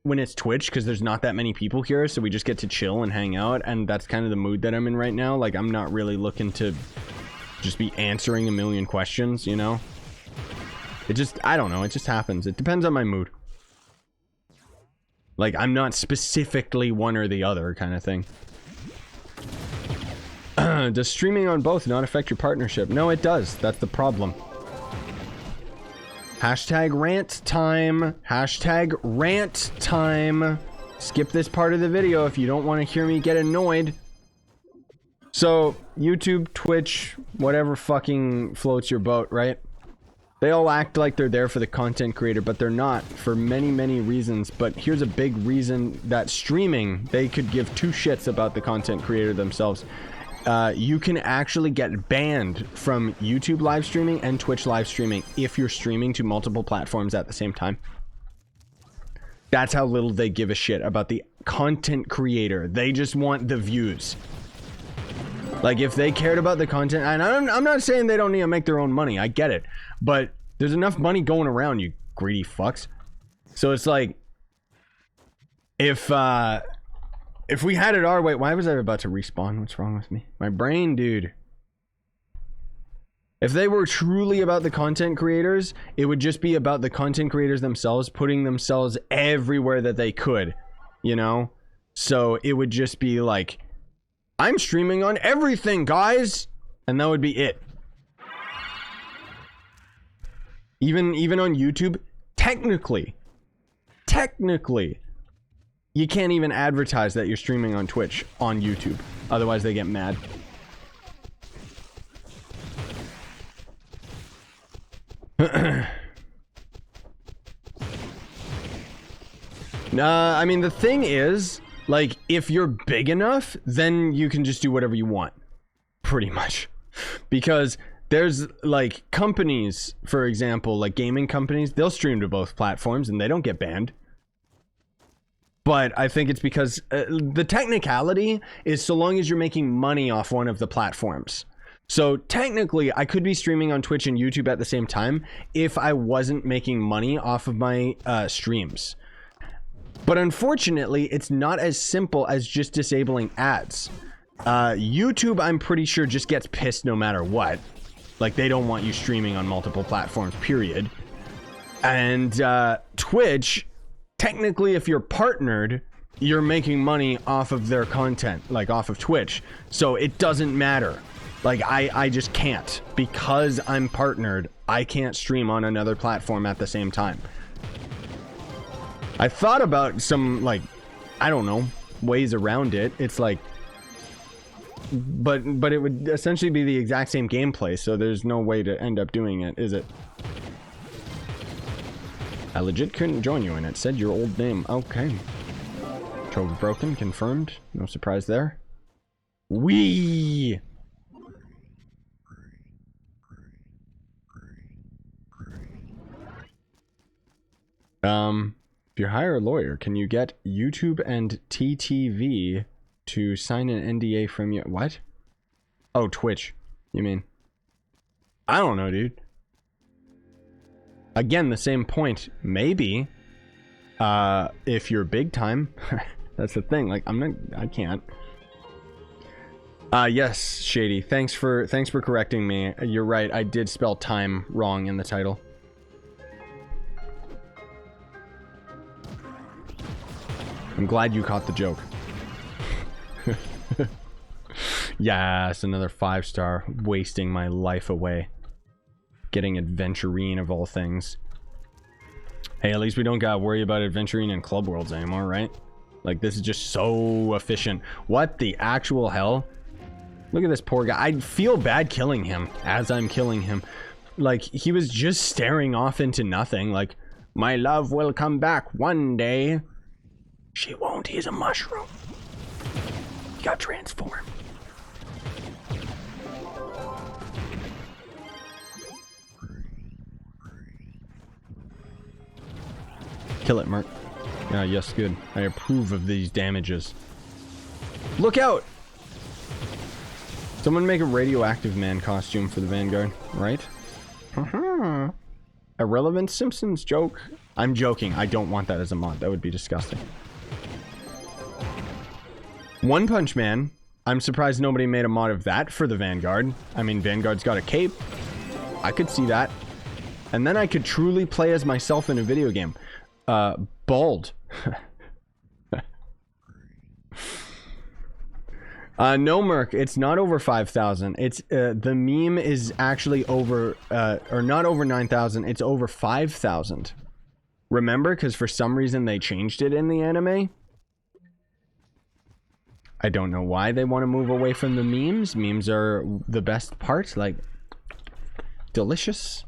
when it's Twitch, because there's not that many people here, so we just get to chill and hang out, and that's kind of the mood that I'm in right now. Like, I'm not really looking to just be answering a million questions, you know? It just, I don't know, it just happens. It depends on my mood. Like, I'm not specifically one or the other kind of thing. Does streaming on both not affect your partnership? No, it does. That's the problem. Hashtag rant time. Hashtag rant time. Skip this part of the video if you don't want to hear me get annoyed. So, YouTube, Twitch, whatever fucking floats your boat, right? They all act like they're there for the content creator, but they're not for many, many reasons. But here's a big reason that streaming, they could give two shits about the content creator themselves. You can actually get banned from YouTube live streaming and Twitch live streaming if you're streaming to multiple platforms at the same time. That's how little they give a shit about the content creator. They just want the views. Like, if they cared about the content, and I'm not saying they don't need to make their own money, I get it, but there's enough money going around, you greedy fucks. So it's like, if we had it our way, why was I about to respawn? What's wrong with me? My brain, dude. If they were truly about the content creators, it would just be about the content creators themselves, putting themselves everywhere that they could, you know? So it would just be like, I'm streaming on everything, guys! And that would be it. Even on YouTube, technically, you can't even advertise that you're streaming on Twitch on YouTube. Otherwise, they get mad. I mean, the thing is, like, if you're big enough, then you can just do whatever you want. Pretty much. Because there's, like, companies, for example, like gaming companies, they'll stream to both platforms and they don't get banned. But I think it's because the technicality is so long as you're making money off one of the platforms. So technically, I could be streaming on Twitch and YouTube at the same time if I wasn't making money off of my streams. But unfortunately, it's not as simple as just disabling ads. YouTube, I'm pretty sure, just gets pissed no matter what. Like, they don't want you streaming on multiple platforms, period. And Twitch, technically, if you're partnered, you're making money off of their content, like off of Twitch. So it doesn't matter. Like, I just can't. Because I'm partnered, I can't stream on another platform at the same time. I thought about some, like, I don't know, ways around it. It's like, but it would essentially be the exact same gameplay, so there's no way to end up doing it, is it? I legit couldn't join you, and it said your old name. Okay. Trove broken, confirmed. No surprise there. Wee! If you hire a lawyer, can you get YouTube and TTV to sign an NDA from you? What? Oh, Twitch. You mean? I don't know, dude. Again, the same point. Maybe. If you're big time. That's the thing. Like, I can't. Yes, Shady. Thanks for correcting me. You're right. I did spell time wrong in the title. I'm glad you caught the joke. Yes, another 5-star, wasting my life away. Getting Adventurine of all things. Hey, at least we don't gotta worry about Adventurine in Club Worlds anymore, right? Like, this is just so efficient. What the actual hell? Look at this poor guy. I feel bad killing him as I'm killing him. Like, he was just staring off into nothing. Like, my love will come back one day. She won't. He's a mushroom. He got transformed. Kill it, Murk. Yeah, yes, good. I approve of these damages. Look out! Someone make a radioactive man costume for the Vanguard, right? Irrelevant Simpsons joke. I'm joking. I don't want that as a mod. That would be disgusting. One Punch Man. I'm surprised nobody made a mod of that for the Vanguard. I mean, Vanguard's got a cape. I could see that. And then I could truly play as myself in a video game. Bald. No, Murk, it's not over 5,000. It's, the meme is actually over, or not over 9,000, it's over 5,000. Remember? Because for some reason they changed it in the anime. I don't know why they want to move away from the memes. Memes are the best part, like, delicious.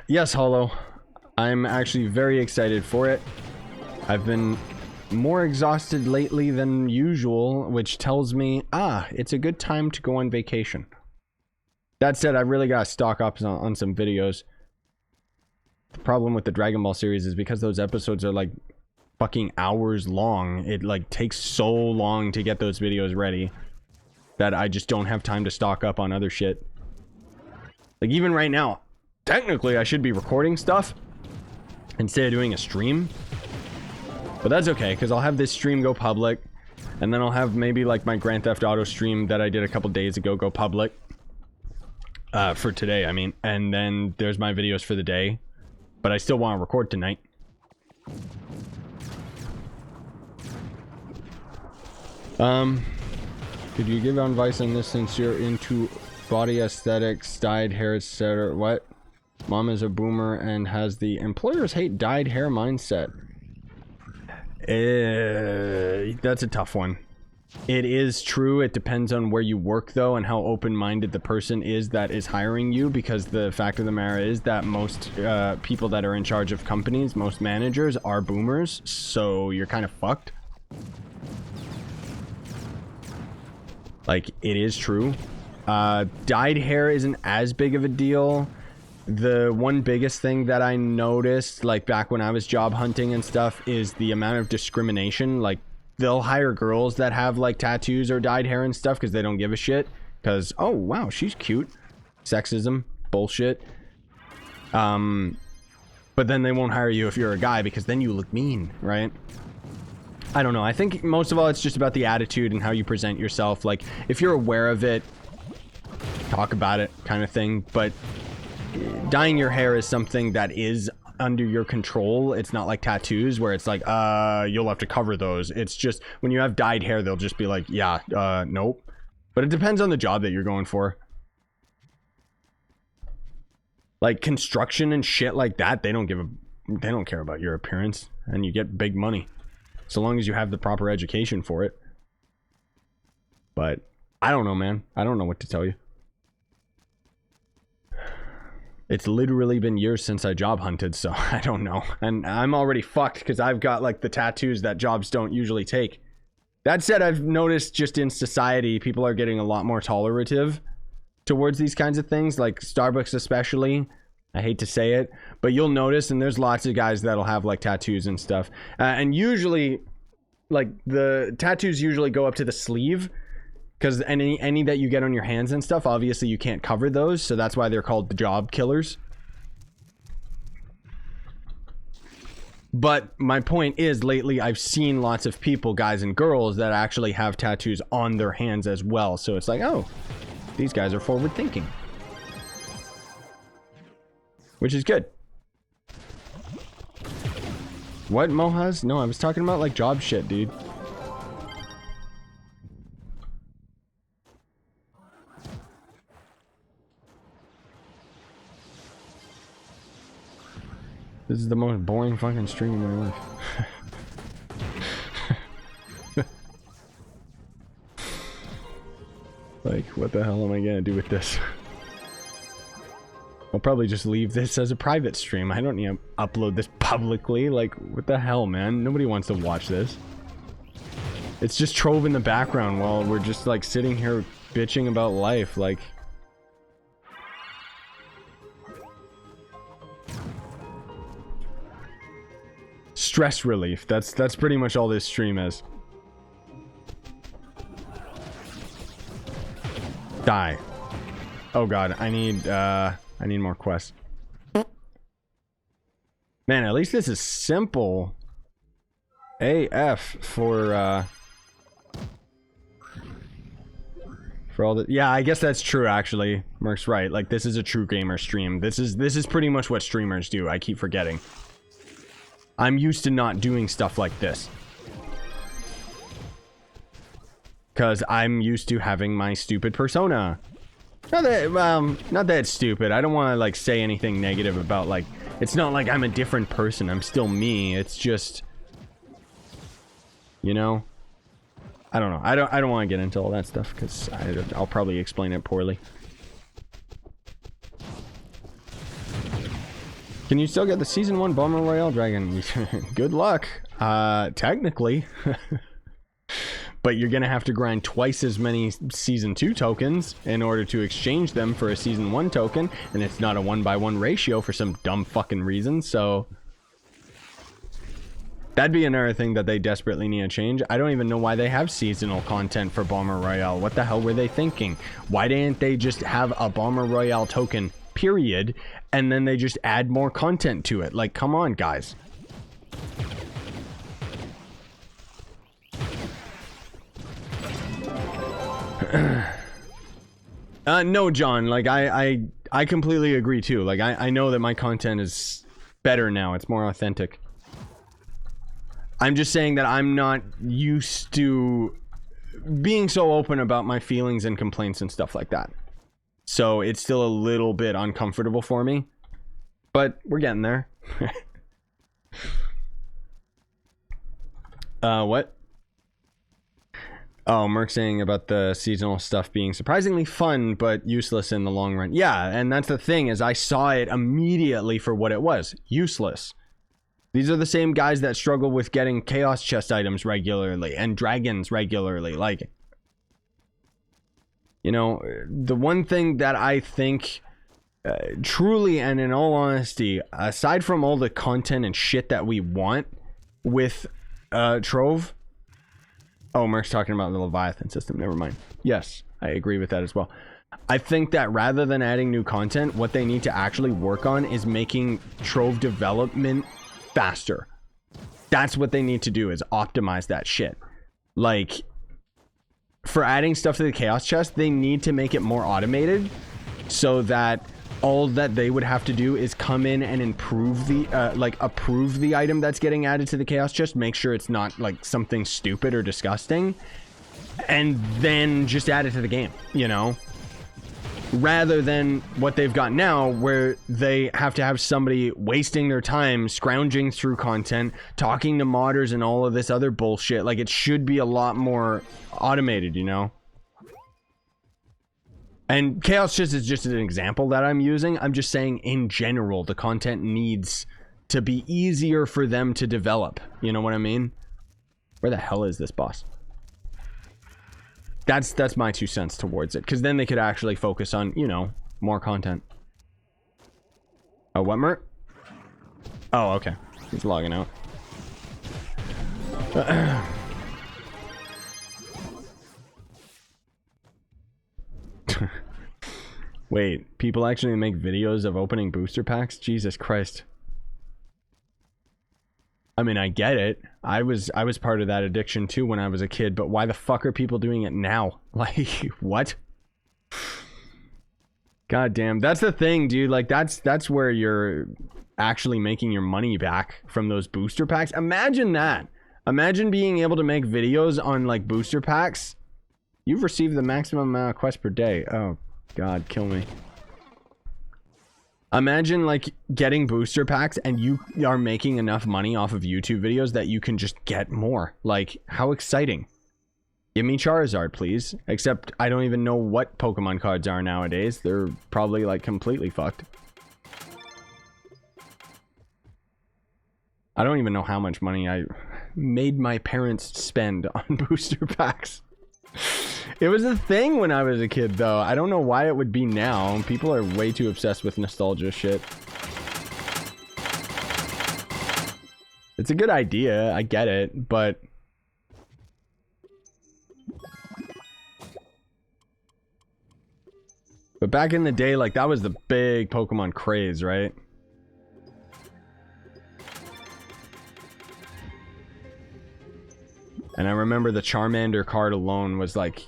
Yes, Hollow. I'm actually very excited for it. I've been more exhausted lately than usual, which tells me, it's a good time to go on vacation. That said, I really gotta stock up on some videos. The problem with the Dragon Ball series is because those episodes are like fucking hours long, it like takes so long to get those videos ready that I just don't have time to stock up on other shit. Like, even right now, technically I should be recording stuff instead of doing a stream, but that's okay because I'll have this stream go public, and then I'll have maybe like my Grand Theft Auto stream that I did a couple days ago go public, for today I mean, and then there's my videos for the day, but I still want to record tonight. Could you give advice on this since you're into body aesthetics, dyed hair, etc.? What? Mom is a boomer and has the employers hate dyed hair mindset. That's a tough one. It is true. It depends on where you work, though, and how open-minded the person is that is hiring you, because the fact of the matter is that most people that are in charge of companies, most managers, are boomers, so you're kind of fucked. Like, it is true. Dyed hair isn't as big of a deal. The one biggest thing that I noticed, like back when I was job hunting and stuff, is the amount of discrimination. Like, they'll hire girls that have like tattoos or dyed hair and stuff because they don't give a shit. Because, oh wow, she's cute. Sexism, bullshit. But then they won't hire you if you're a guy because then you look mean, right? I don't know. I think most of all it's just about the attitude and how you present yourself. Like, if you're aware of it, talk about it, kind of thing. But dyeing your hair is something that is under your control. It's not like tattoos where it's like, you'll have to cover those. It's just when you have dyed hair, they'll just be like, yeah, nope. But it depends on the job that you're going for. Like construction and shit like that, they don't care about your appearance, and you get big money so long as you have the proper education for it. But I don't know, man. I don't know what to tell you. It's literally been years since I job hunted, so I don't know. And I'm already fucked because I've got like the tattoos that jobs don't usually take. That said, I've noticed just in society, people are getting a lot more tolerative towards these kinds of things, like Starbucks especially. I hate to say it, but you'll notice, and there's lots of guys that'll have like tattoos and stuff. And usually, like the tattoos usually go up to the sleeve. Because any that you get on your hands and stuff, obviously you can't cover those, so that's why they're called the job killers. But my point is, lately I've seen lots of people, guys and girls, that actually have tattoos on their hands as well. So it's like, oh, these guys are forward thinking. Which is good. What, Mohaz? No, I was talking about like job shit, dude. This is the most boring fucking stream in my life. Like, what the hell am I gonna do with this? I'll probably just leave this as a private stream. I don't need to upload this publicly. Like, what the hell, man? Nobody wants to watch this. It's just Trove in the background while we're just, like, sitting here bitching about life. Like... stress relief. That's pretty much all this stream is. Die. Oh god, I need more quests. Man, at least this is simple AF for all the... yeah, I guess that's true actually. Murk's right. Like, this is a true gamer stream. This is pretty much what streamers do. I keep forgetting. I'm used to not doing stuff like this. Because I'm used to having my stupid persona. Not that, well, not that it's stupid. I don't want to, like, say anything negative about, like... it's not like I'm a different person. I'm still me. It's just... you know? I don't know. I don't want to get into all that stuff, because I'll probably explain it poorly. Can you still get the Season 1 Bomber Royale Dragon? Good luck. Technically. But you're gonna have to grind twice as many Season 2 tokens in order to exchange them for a Season 1 token, and it's not a 1-by-1 ratio for some dumb fucking reason, so... that'd be another thing that they desperately need to change. I don't even know why they have seasonal content for Bomber Royale. What the hell were they thinking? Why didn't they just have a Bomber Royale token, period, and then they just add more content to it? Like, come on, guys. No, John, like, I completely agree too. Like, I know that my content is better now. It's more authentic. I'm just saying that I'm not used to being so open about my feelings and complaints and stuff like that. So it's still a little bit uncomfortable for me. But we're getting there. What? Oh, Murk saying about the seasonal stuff being surprisingly fun, but useless in the long run. Yeah, and that's the thing, is I saw it immediately for what it was. Useless. These are the same guys that struggle with getting chaos chest items regularly and dragons regularly. Like, you know, the one thing that I think truly and in all honesty, aside from all the content and shit that we want with Trove... oh, Murk's talking about the Leviathan system. Never mind. Yes, I agree with that as well. I think that rather than adding new content, what they need to actually work on is making Trove development faster. That's what they need to do, is optimize that shit. Like, for adding stuff to the chaos chest, they need to make it more automated so that all that they would have to do is come in and improve the like approve the item that's getting added to the chaos chest, make sure it's not like something stupid or disgusting, and then just add it to the game, you know, rather than what they've got now where they have to have somebody wasting their time scrounging through content, talking to modders and all of this other bullshit. Like, it should be a lot more automated, you know. And chaos chest is just an example that I'm using. I'm just saying in general the content needs to be easier for them to develop, you know what I mean? Where the hell is this boss? That's my 2 cents towards it, because then they could actually focus on, you know, more content. Oh, what, Murk? Oh, okay. He's logging out. Wait, people actually make videos of opening booster packs? Jesus Christ. I mean, I get it. I was part of that addiction too when I was a kid, but why the fuck are people doing it now? Like, what? God damn. That's the thing, dude. Like, that's where you're actually making your money back from those booster packs. Imagine that. Imagine being able to make videos on, like, booster packs. You've received the maximum amount of quests per day. Oh, God, kill me. Imagine like getting booster packs and you are making enough money off of YouTube videos that you can just get more. Like, how exciting. Give me Charizard, please. Except I don't even know what Pokemon cards are nowadays. They're probably like completely fucked. I don't even know how much money I made my parents spend on booster packs. It was a thing when I was a kid, though. I don't know why it would be now. People are way too obsessed with nostalgia shit. It's a good idea. I get it, but... But back in the day, like, that was the big Pokemon craze, right? And I remember the Charmander card alone was like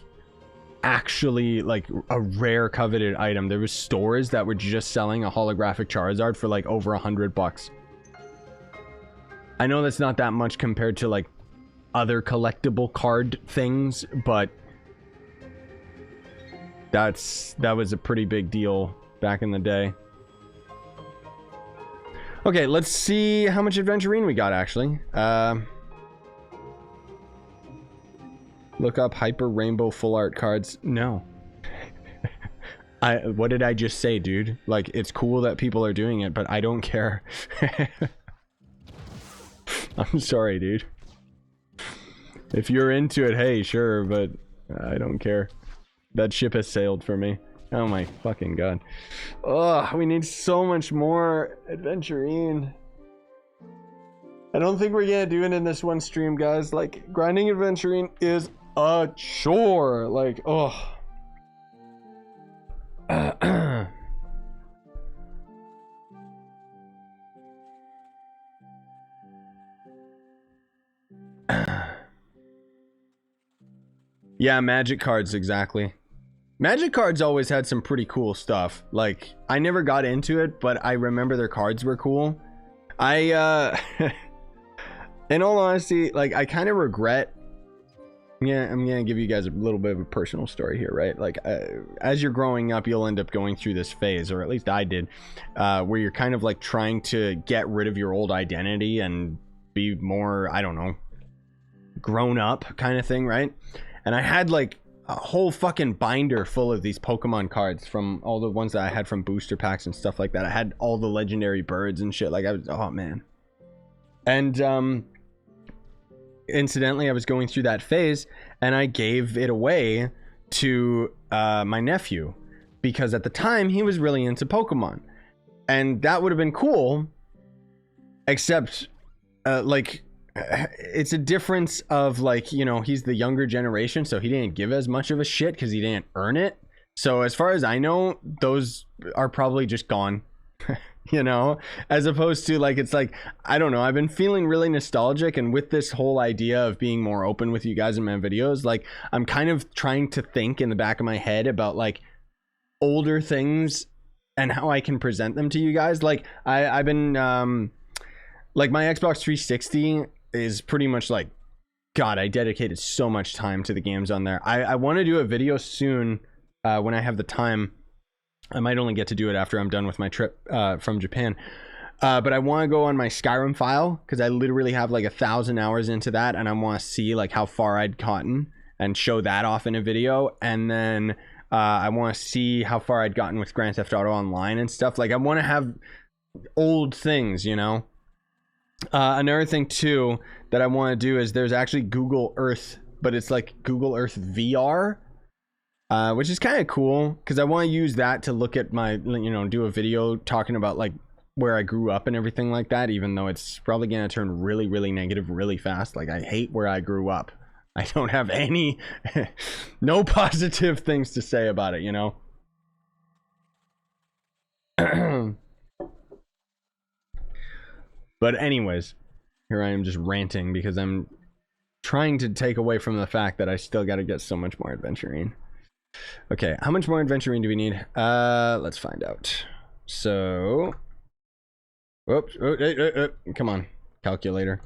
actually like a rare coveted item. There was stores that were just selling a holographic Charizard for like over $100. I know that's not that much compared to like other collectible card things, but that was a pretty big deal back in the day. Okay, let's see how much Adventurine we got actually. Look up Hyper Rainbow Full Art cards. No. What did I just say, dude? Like, it's cool that people are doing it, but I don't care. I'm sorry, dude. If you're into it, hey, sure, but I don't care. That ship has sailed for me. Oh my fucking god. Oh, we need so much more Adventurine. I don't think we're gonna do it in this one stream, guys. Like, grinding Adventurine is a chore. Like, oh. Yeah, magic cards, exactly. Magic cards always had some pretty cool stuff. Like, I never got into it, but I remember their cards were cool. In all honesty, like, I kind of regret. Yeah, I'm gonna give you guys a little bit of a personal story here, right? Like, as you're growing up, you'll end up going through this phase, or at least I did, where you're kind of like trying to get rid of your old identity and be more, I don't know, grown up kind of thing, right? And I had like a whole fucking binder full of these Pokemon cards from all the ones that I had from booster packs and stuff like that. I had all the legendary birds and shit. Like, I was, oh man. And incidentally, I was going through that phase and I gave it away to my nephew because at the time he was really into Pokemon, and that would have been cool, except like, it's a difference of like, you know, he's the younger generation, so he didn't give as much of a shit because he didn't earn it. So as far as I know, those are probably just gone. You know, as opposed to like, it's like, I don't know, I've been feeling really nostalgic, and with this whole idea of being more open with you guys in my videos, like, I'm kind of trying to think in the back of my head about like older things and how I can present them to you guys. Like, I've been like, my Xbox 360 is pretty much like, god, I dedicated so much time to the games on there. I want to do a video soon when I have the time. I might only get to do it after I'm done with my trip from Japan. But I want to go on my Skyrim file because I literally have like 1,000 hours into that, and I want to see like how far I'd gotten and show that off in a video. And then I want to see how far I'd gotten with Grand Theft Auto Online and stuff. Like, I want to have old things, you know? Another thing too that I want to do is there's actually Google Earth, but it's like Google Earth VR. Which is kind of cool because I want to use that to look at my, you know, do a video talking about like where I grew up and everything like that, even though it's probably going to turn really, really negative really fast. Like, I hate where I grew up. I don't have any, no positive things to say about it, you know? But anyways, here I am just ranting because I'm trying to take away from the fact that I still got to get so much more Adventurine. Okay, how much more Adventurine do we need? Let's find out. So, whoops, come on, calculator.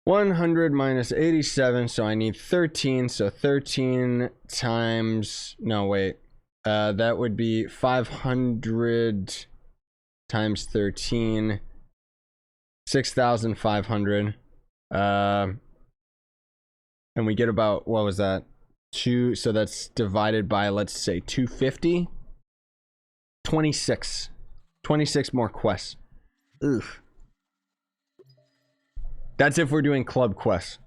100 minus 87, so I need 13. So 13 times, no wait, that would be 500. times 13, 6,500. And we get about, what was that? 2, so that's divided by, let's say 250. 26 more quests. Ugh. That's if we're doing club quests,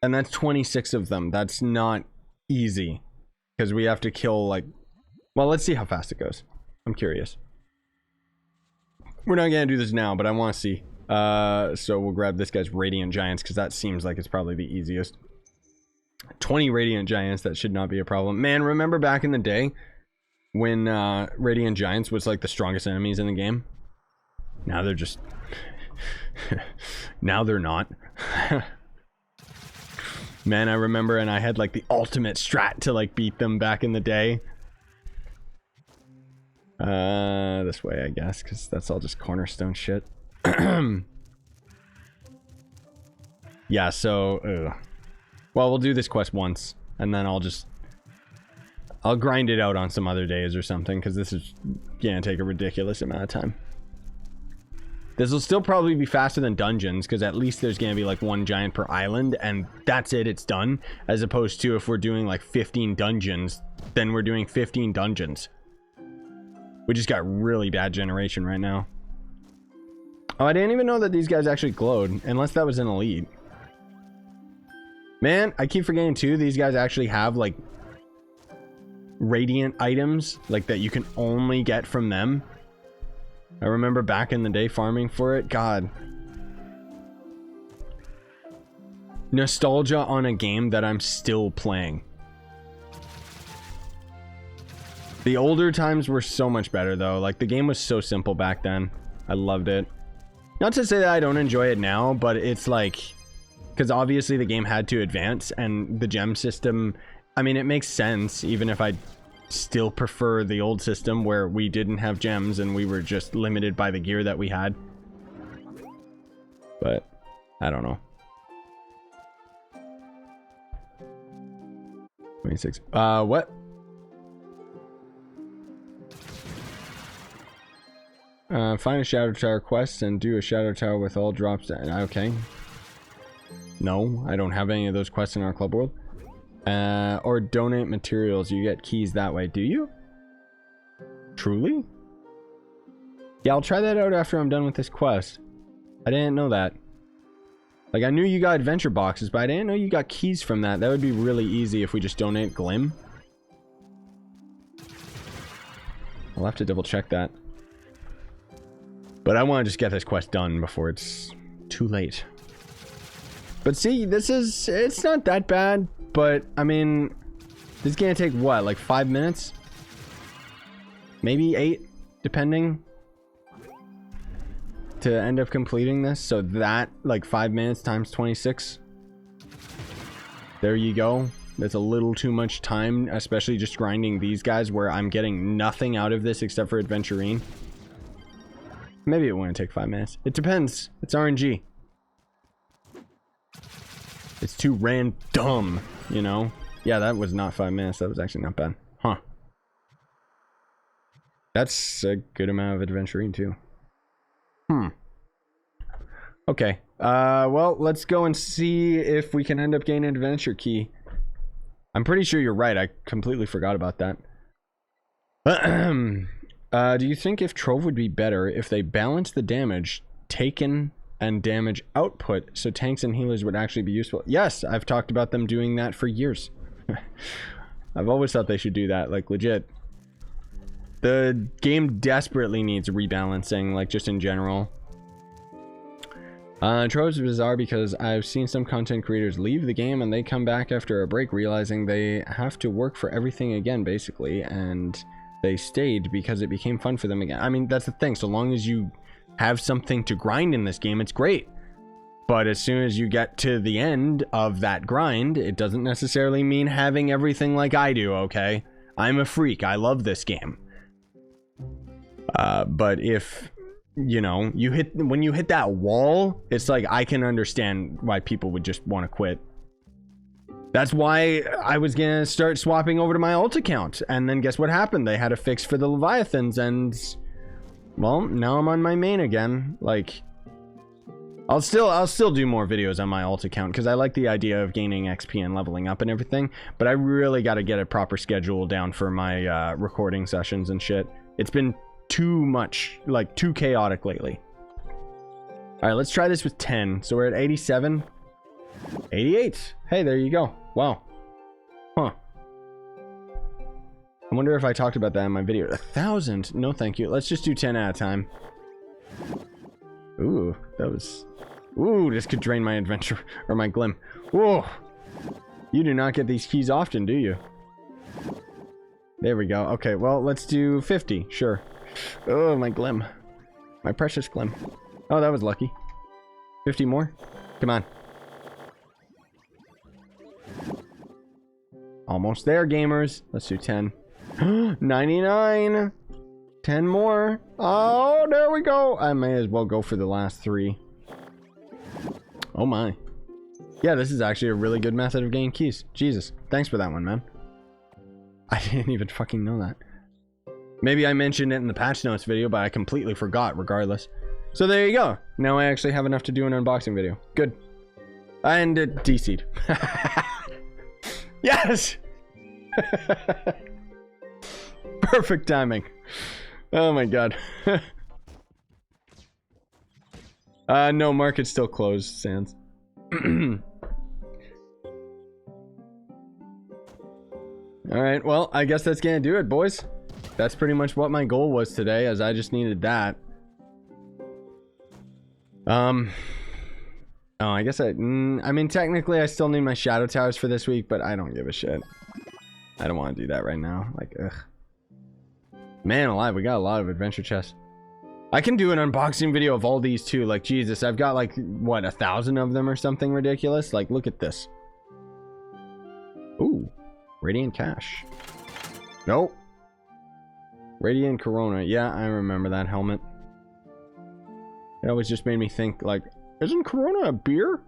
and that's 26 of them. That's not easy because we have to kill, like, well, let's see how fast it goes. I'm curious. We're not gonna do this now, but I want to see. So we'll grab this guy's Radiant Giants because that seems like it's probably the easiest. 20 Radiant Giants, that should not be a problem. Man, remember back in the day when Radiant Giants was like the strongest enemies in the game? Now they're just... now they're not. Man, I remember, and I had like the ultimate strat to like beat them back in the day. This way, I guess, because that's all just cornerstone shit. Yeah, so... well, we'll do this quest once, and then I'll grind it out on some other days or something, because this is gonna take a ridiculous amount of time. This will still probably be faster than dungeons, because at least there's gonna be like 1 giant per island, and that's it, it's done. As opposed to if we're doing like 15 dungeons, then we're doing 15 dungeons. We just got really bad generation right now. Oh, I didn't even know that these guys actually glowed, unless that was an elite. Man, I keep forgetting too, these guys actually have like radiant items, like that you can only get from them. I remember back in the day farming for it. God. Nostalgia on a game that I'm still playing. The older times were so much better though. Like the game was so simple back then. I loved it. Not to say that I don't enjoy it now, but it's like, because obviously the game had to advance and the gem system, I mean, it makes sense even if I still prefer the old system where we didn't have gems and we were just limited by the gear that we had. But I don't know. 26. What? Find a Shadow Tower quest and do a Shadow Tower with all drops. Okay. No, I don't have any of those quests in our club world. Or donate materials. You get keys that way. Do you? Truly? Yeah, I'll try that out after I'm done with this quest. I didn't know that. Like, I knew you got adventure boxes, but I didn't know you got keys from that. That would be really easy if we just donate Glim. I'll have to double check that. But I want to just get this quest done before it's too late. But see, this is... it's not that bad. But, I mean... this is gonna take, what, like 5 minutes? Maybe 8, depending. To end up completing this. So that, like 5 minutes times 26. There you go. That's a little too much time. Especially just grinding these guys where I'm getting nothing out of this except for Adventurine. Maybe it wouldn't take 5 minutes. It depends. It's RNG. It's too random, you know? Yeah, that was not 5 minutes. That was actually not bad. Huh. That's a good amount of Adventurine, too. Okay. Well, let's go and see if we can end up getting an adventure key. I'm pretty sure you're right. I completely forgot about that. Do you think if Trove would be better if they balance the damage taken and damage output so tanks and healers would actually be useful? Yes, I've talked about them doing that for years. I've always thought they should do that, like legit. The game desperately needs rebalancing, like just in general. Trove's bizarre because I've seen some content creators leave the game and they come back after a break realizing they have to work for everything again, basically, and they stayed because it became fun for them again. I mean, that's the thing. So long as you have something to grind in this game, it's great. But as soon as you get to the end of that grind, it doesn't necessarily mean having everything like I do, okay? I'm a freak. I love this game. But if, you know, when you hit that wall, it's like I can understand why people would just want to quit. That's why I was gonna start swapping over to my alt account, and then guess what happened? They had a fix for the leviathans, and Well, now I'm on my main again. Like, I'll still do more videos on my alt account because I like the idea of gaining XP and leveling up and everything. But I really got to get a proper schedule down for my recording sessions and shit. It's been too much, like too chaotic lately. All right, let's try this with 10. So we're at 87, 88. Hey, there you go. Wow. Huh. I wonder if I talked about that in my video. 1,000? No, thank you. Let's just do 10 at a time. Ooh, that was... Ooh, this could drain my adventure, or my glim. Whoa! You do not get these keys often, do you? There we go. Okay, well, let's do 50. Sure. Oh, my glim. My precious glim. Oh, that was lucky. 50 more? Come on. Almost there, gamers. Let's do 10. 99. 10 more. Oh, there we go. I may as well go for the last 3. Oh my. Yeah, this is actually a really good method of getting keys. Jesus. Thanks for that one, man. I didn't even fucking know that. Maybe I mentioned it in the patch notes video, but I completely forgot regardless. So there you go. Now I actually have enough to do an unboxing video. Good. And it DC'd. Yes! Perfect timing. Oh my god. No, market's still closed, Sans. Alright, well, I guess that's gonna do it, boys. That's pretty much what my goal was today, as I just needed that. Oh, I guess I mean, technically I still need my shadow towers for this week, but I don't give a shit. I don't want to do that right now. Like, ugh. Man alive, we got a lot of adventure chests. I can do an unboxing video of all these too. Like, Jesus, I've got like, what, 1,000 of them or something ridiculous? Like, look at this. Ooh, Radiant Cash. Nope. Radiant Corona. Yeah, I remember that helmet. It always just made me think, like, isn't Corona a beer?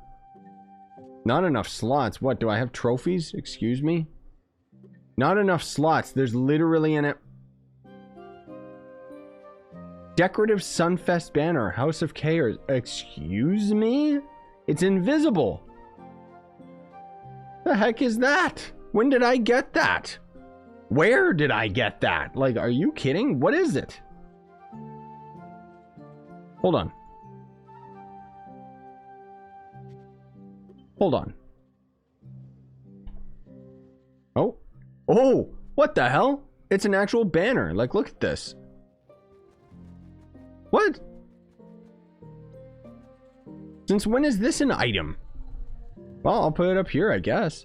Not enough slots. What, do I have trophies? Excuse me? Not enough slots. There's literally an... Decorative Sunfest banner. House of Chaos. Excuse me? It's invisible. The heck is that? When did I get that? Where did I get that? Like, are you kidding? What is it? Hold on. Hold on. Oh. Oh! What the hell? It's an actual banner. Like, look at this. What? Since when is this an item? Well, I'll put it up here, I guess.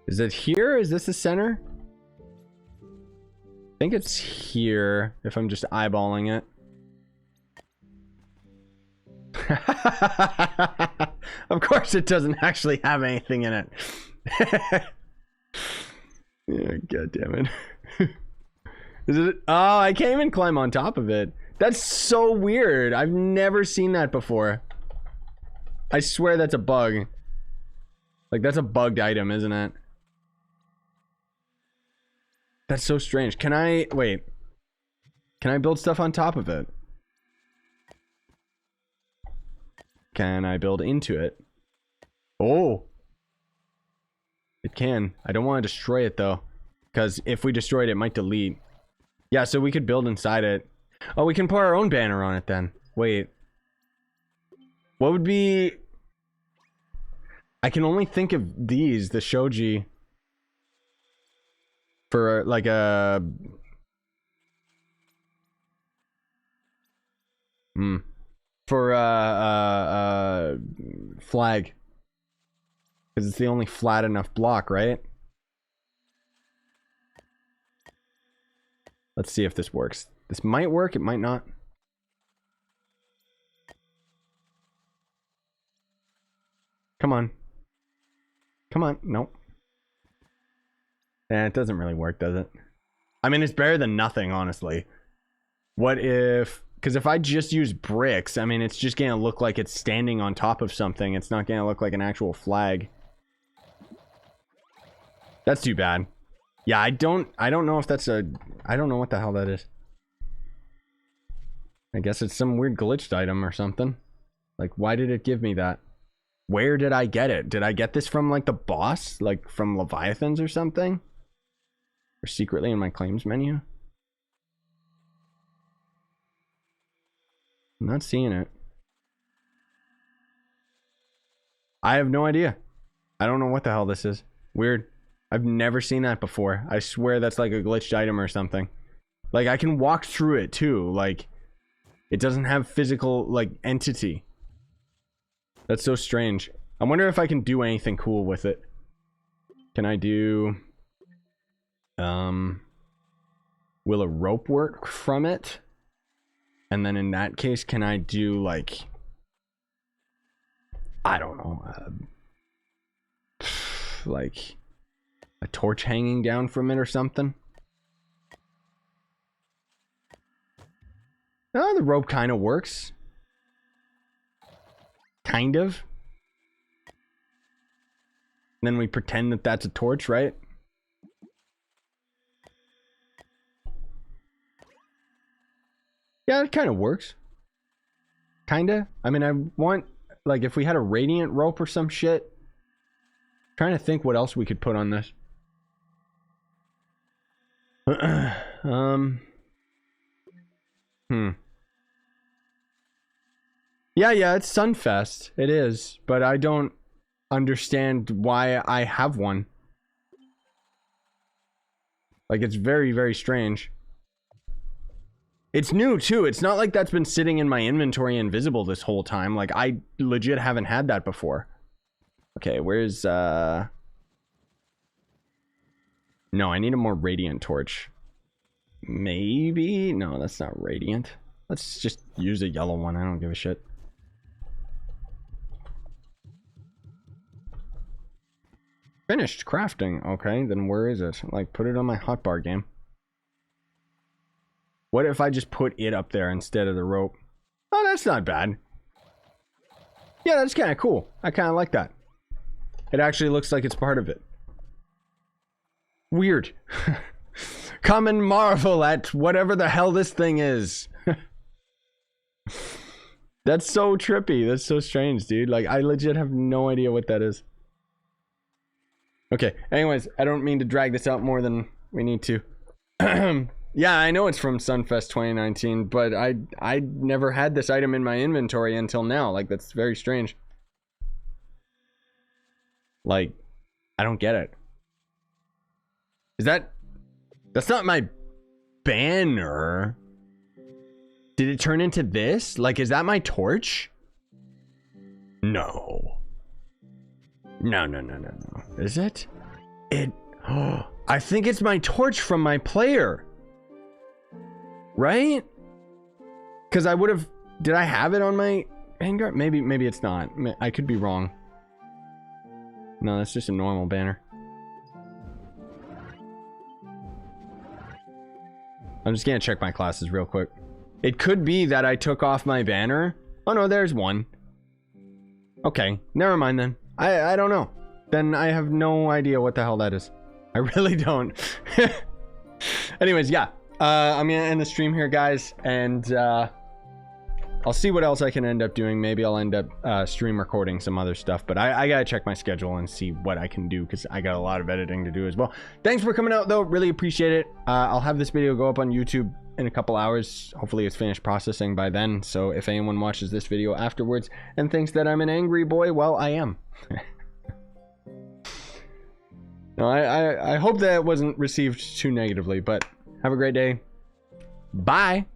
Is it here? Is this the center? I think it's here, if I'm just eyeballing it. Of course it doesn't actually have anything in it. Yeah, god damn it. Is it? Oh, I can't even climb on top of it. That's so weird. I've never seen that before. I swear that's a bug. Like, that's a bugged item, isn't it? That's so strange. Can I... Wait. Can I build stuff on top of it? Can I build into it? Oh! It can. I don't want to destroy it, though. Because if we destroy it, it might delete. Yeah, so we could build inside it. Oh, we can put our own banner on it, then. Wait. What would be... I can only think of these, the shoji... For, like, a... For, flag. Because it's the only flat enough block, right? Let's see if this works. This might work, it might not. Come on. Come on. Nope. Eh, it doesn't really work, does it? I mean, it's better than nothing, honestly. What if... Because if I just use bricks, I mean, it's just going to look like it's standing on top of something. It's not going to look like an actual flag. That's too bad. Yeah, I don't know if that's a... I don't know what the hell that is. I guess it's some weird glitched item or something. Like, why did it give me that? Where did I get it? Did I get this from, like, the boss? Like, from Leviathans or something? Or secretly in my claims menu? I'm not seeing it. I have no idea. I don't know what the hell this is. Weird. I've never seen that before. I swear that's like a glitched item or something. Like, I can walk through it too. Like, it doesn't have physical, like, entity. That's so strange. I wonder if I can do anything cool with it. Can I do... Will a rope work from it? And then in that case, can I do, like... I don't know. Like... a torch hanging down from it or something? Oh, the rope kind of works. Kind of. And then we pretend that that's a torch, right? Yeah, it kind of works. Kinda. I mean, I want, like, if we had a radiant rope or some shit. I'm trying to think what else we could put on this. Yeah, it's Sunfest. It is, but I don't understand why I have one. Like, it's very, very strange. It's new, too. It's not like that's been sitting in my inventory invisible this whole time. Like, I legit haven't had that before. Okay, where's, No, I need a more radiant torch. Maybe? No, that's not radiant. Let's just use a yellow one. I don't give a shit. Finished crafting. Okay, then where is it? Like, put it on my hotbar game. What if I just put it up there instead of the rope? Oh, that's not bad. Yeah, that's kind of cool. I kind of like that. It actually looks like it's part of it. Weird. Come and marvel at whatever the hell this thing is. That's so trippy. That's so strange, dude. Like, I legit have no idea what that is. Okay, anyways, I don't mean to drag this out more than we need to. Yeah, I know it's from Sunfest 2019, but I never had this item in my inventory until now. Like, that's very strange. Like, I don't get it. Is that... That's not my banner. Did it turn into this? Like, is that my torch? No. No. Is it? Oh, I think it's my torch from my player. Right? Because I would have... Did I have it on my Vanguard? Maybe it's not. I could be wrong. No, that's just a normal banner. I'm just gonna check my classes real quick. It could be that I took off my banner. Oh no, there's one. Okay, never mind then. I don't know. Then I have no idea what the hell that is. I really don't. Anyways, yeah. I'm gonna end the stream here, guys, and I'll see what else I can end up doing. Maybe I'll end up stream recording some other stuff, but I gotta check my schedule and see what I can do, because I got a lot of editing to do as well. Thanks for coming out, though. Really appreciate it. I'll have this video go up on YouTube in a couple hours. Hopefully it's finished processing by then, so if anyone watches this video afterwards and thinks that I'm an angry boy, well, I am. No, I hope that it wasn't received too negatively, but have a great day. Bye.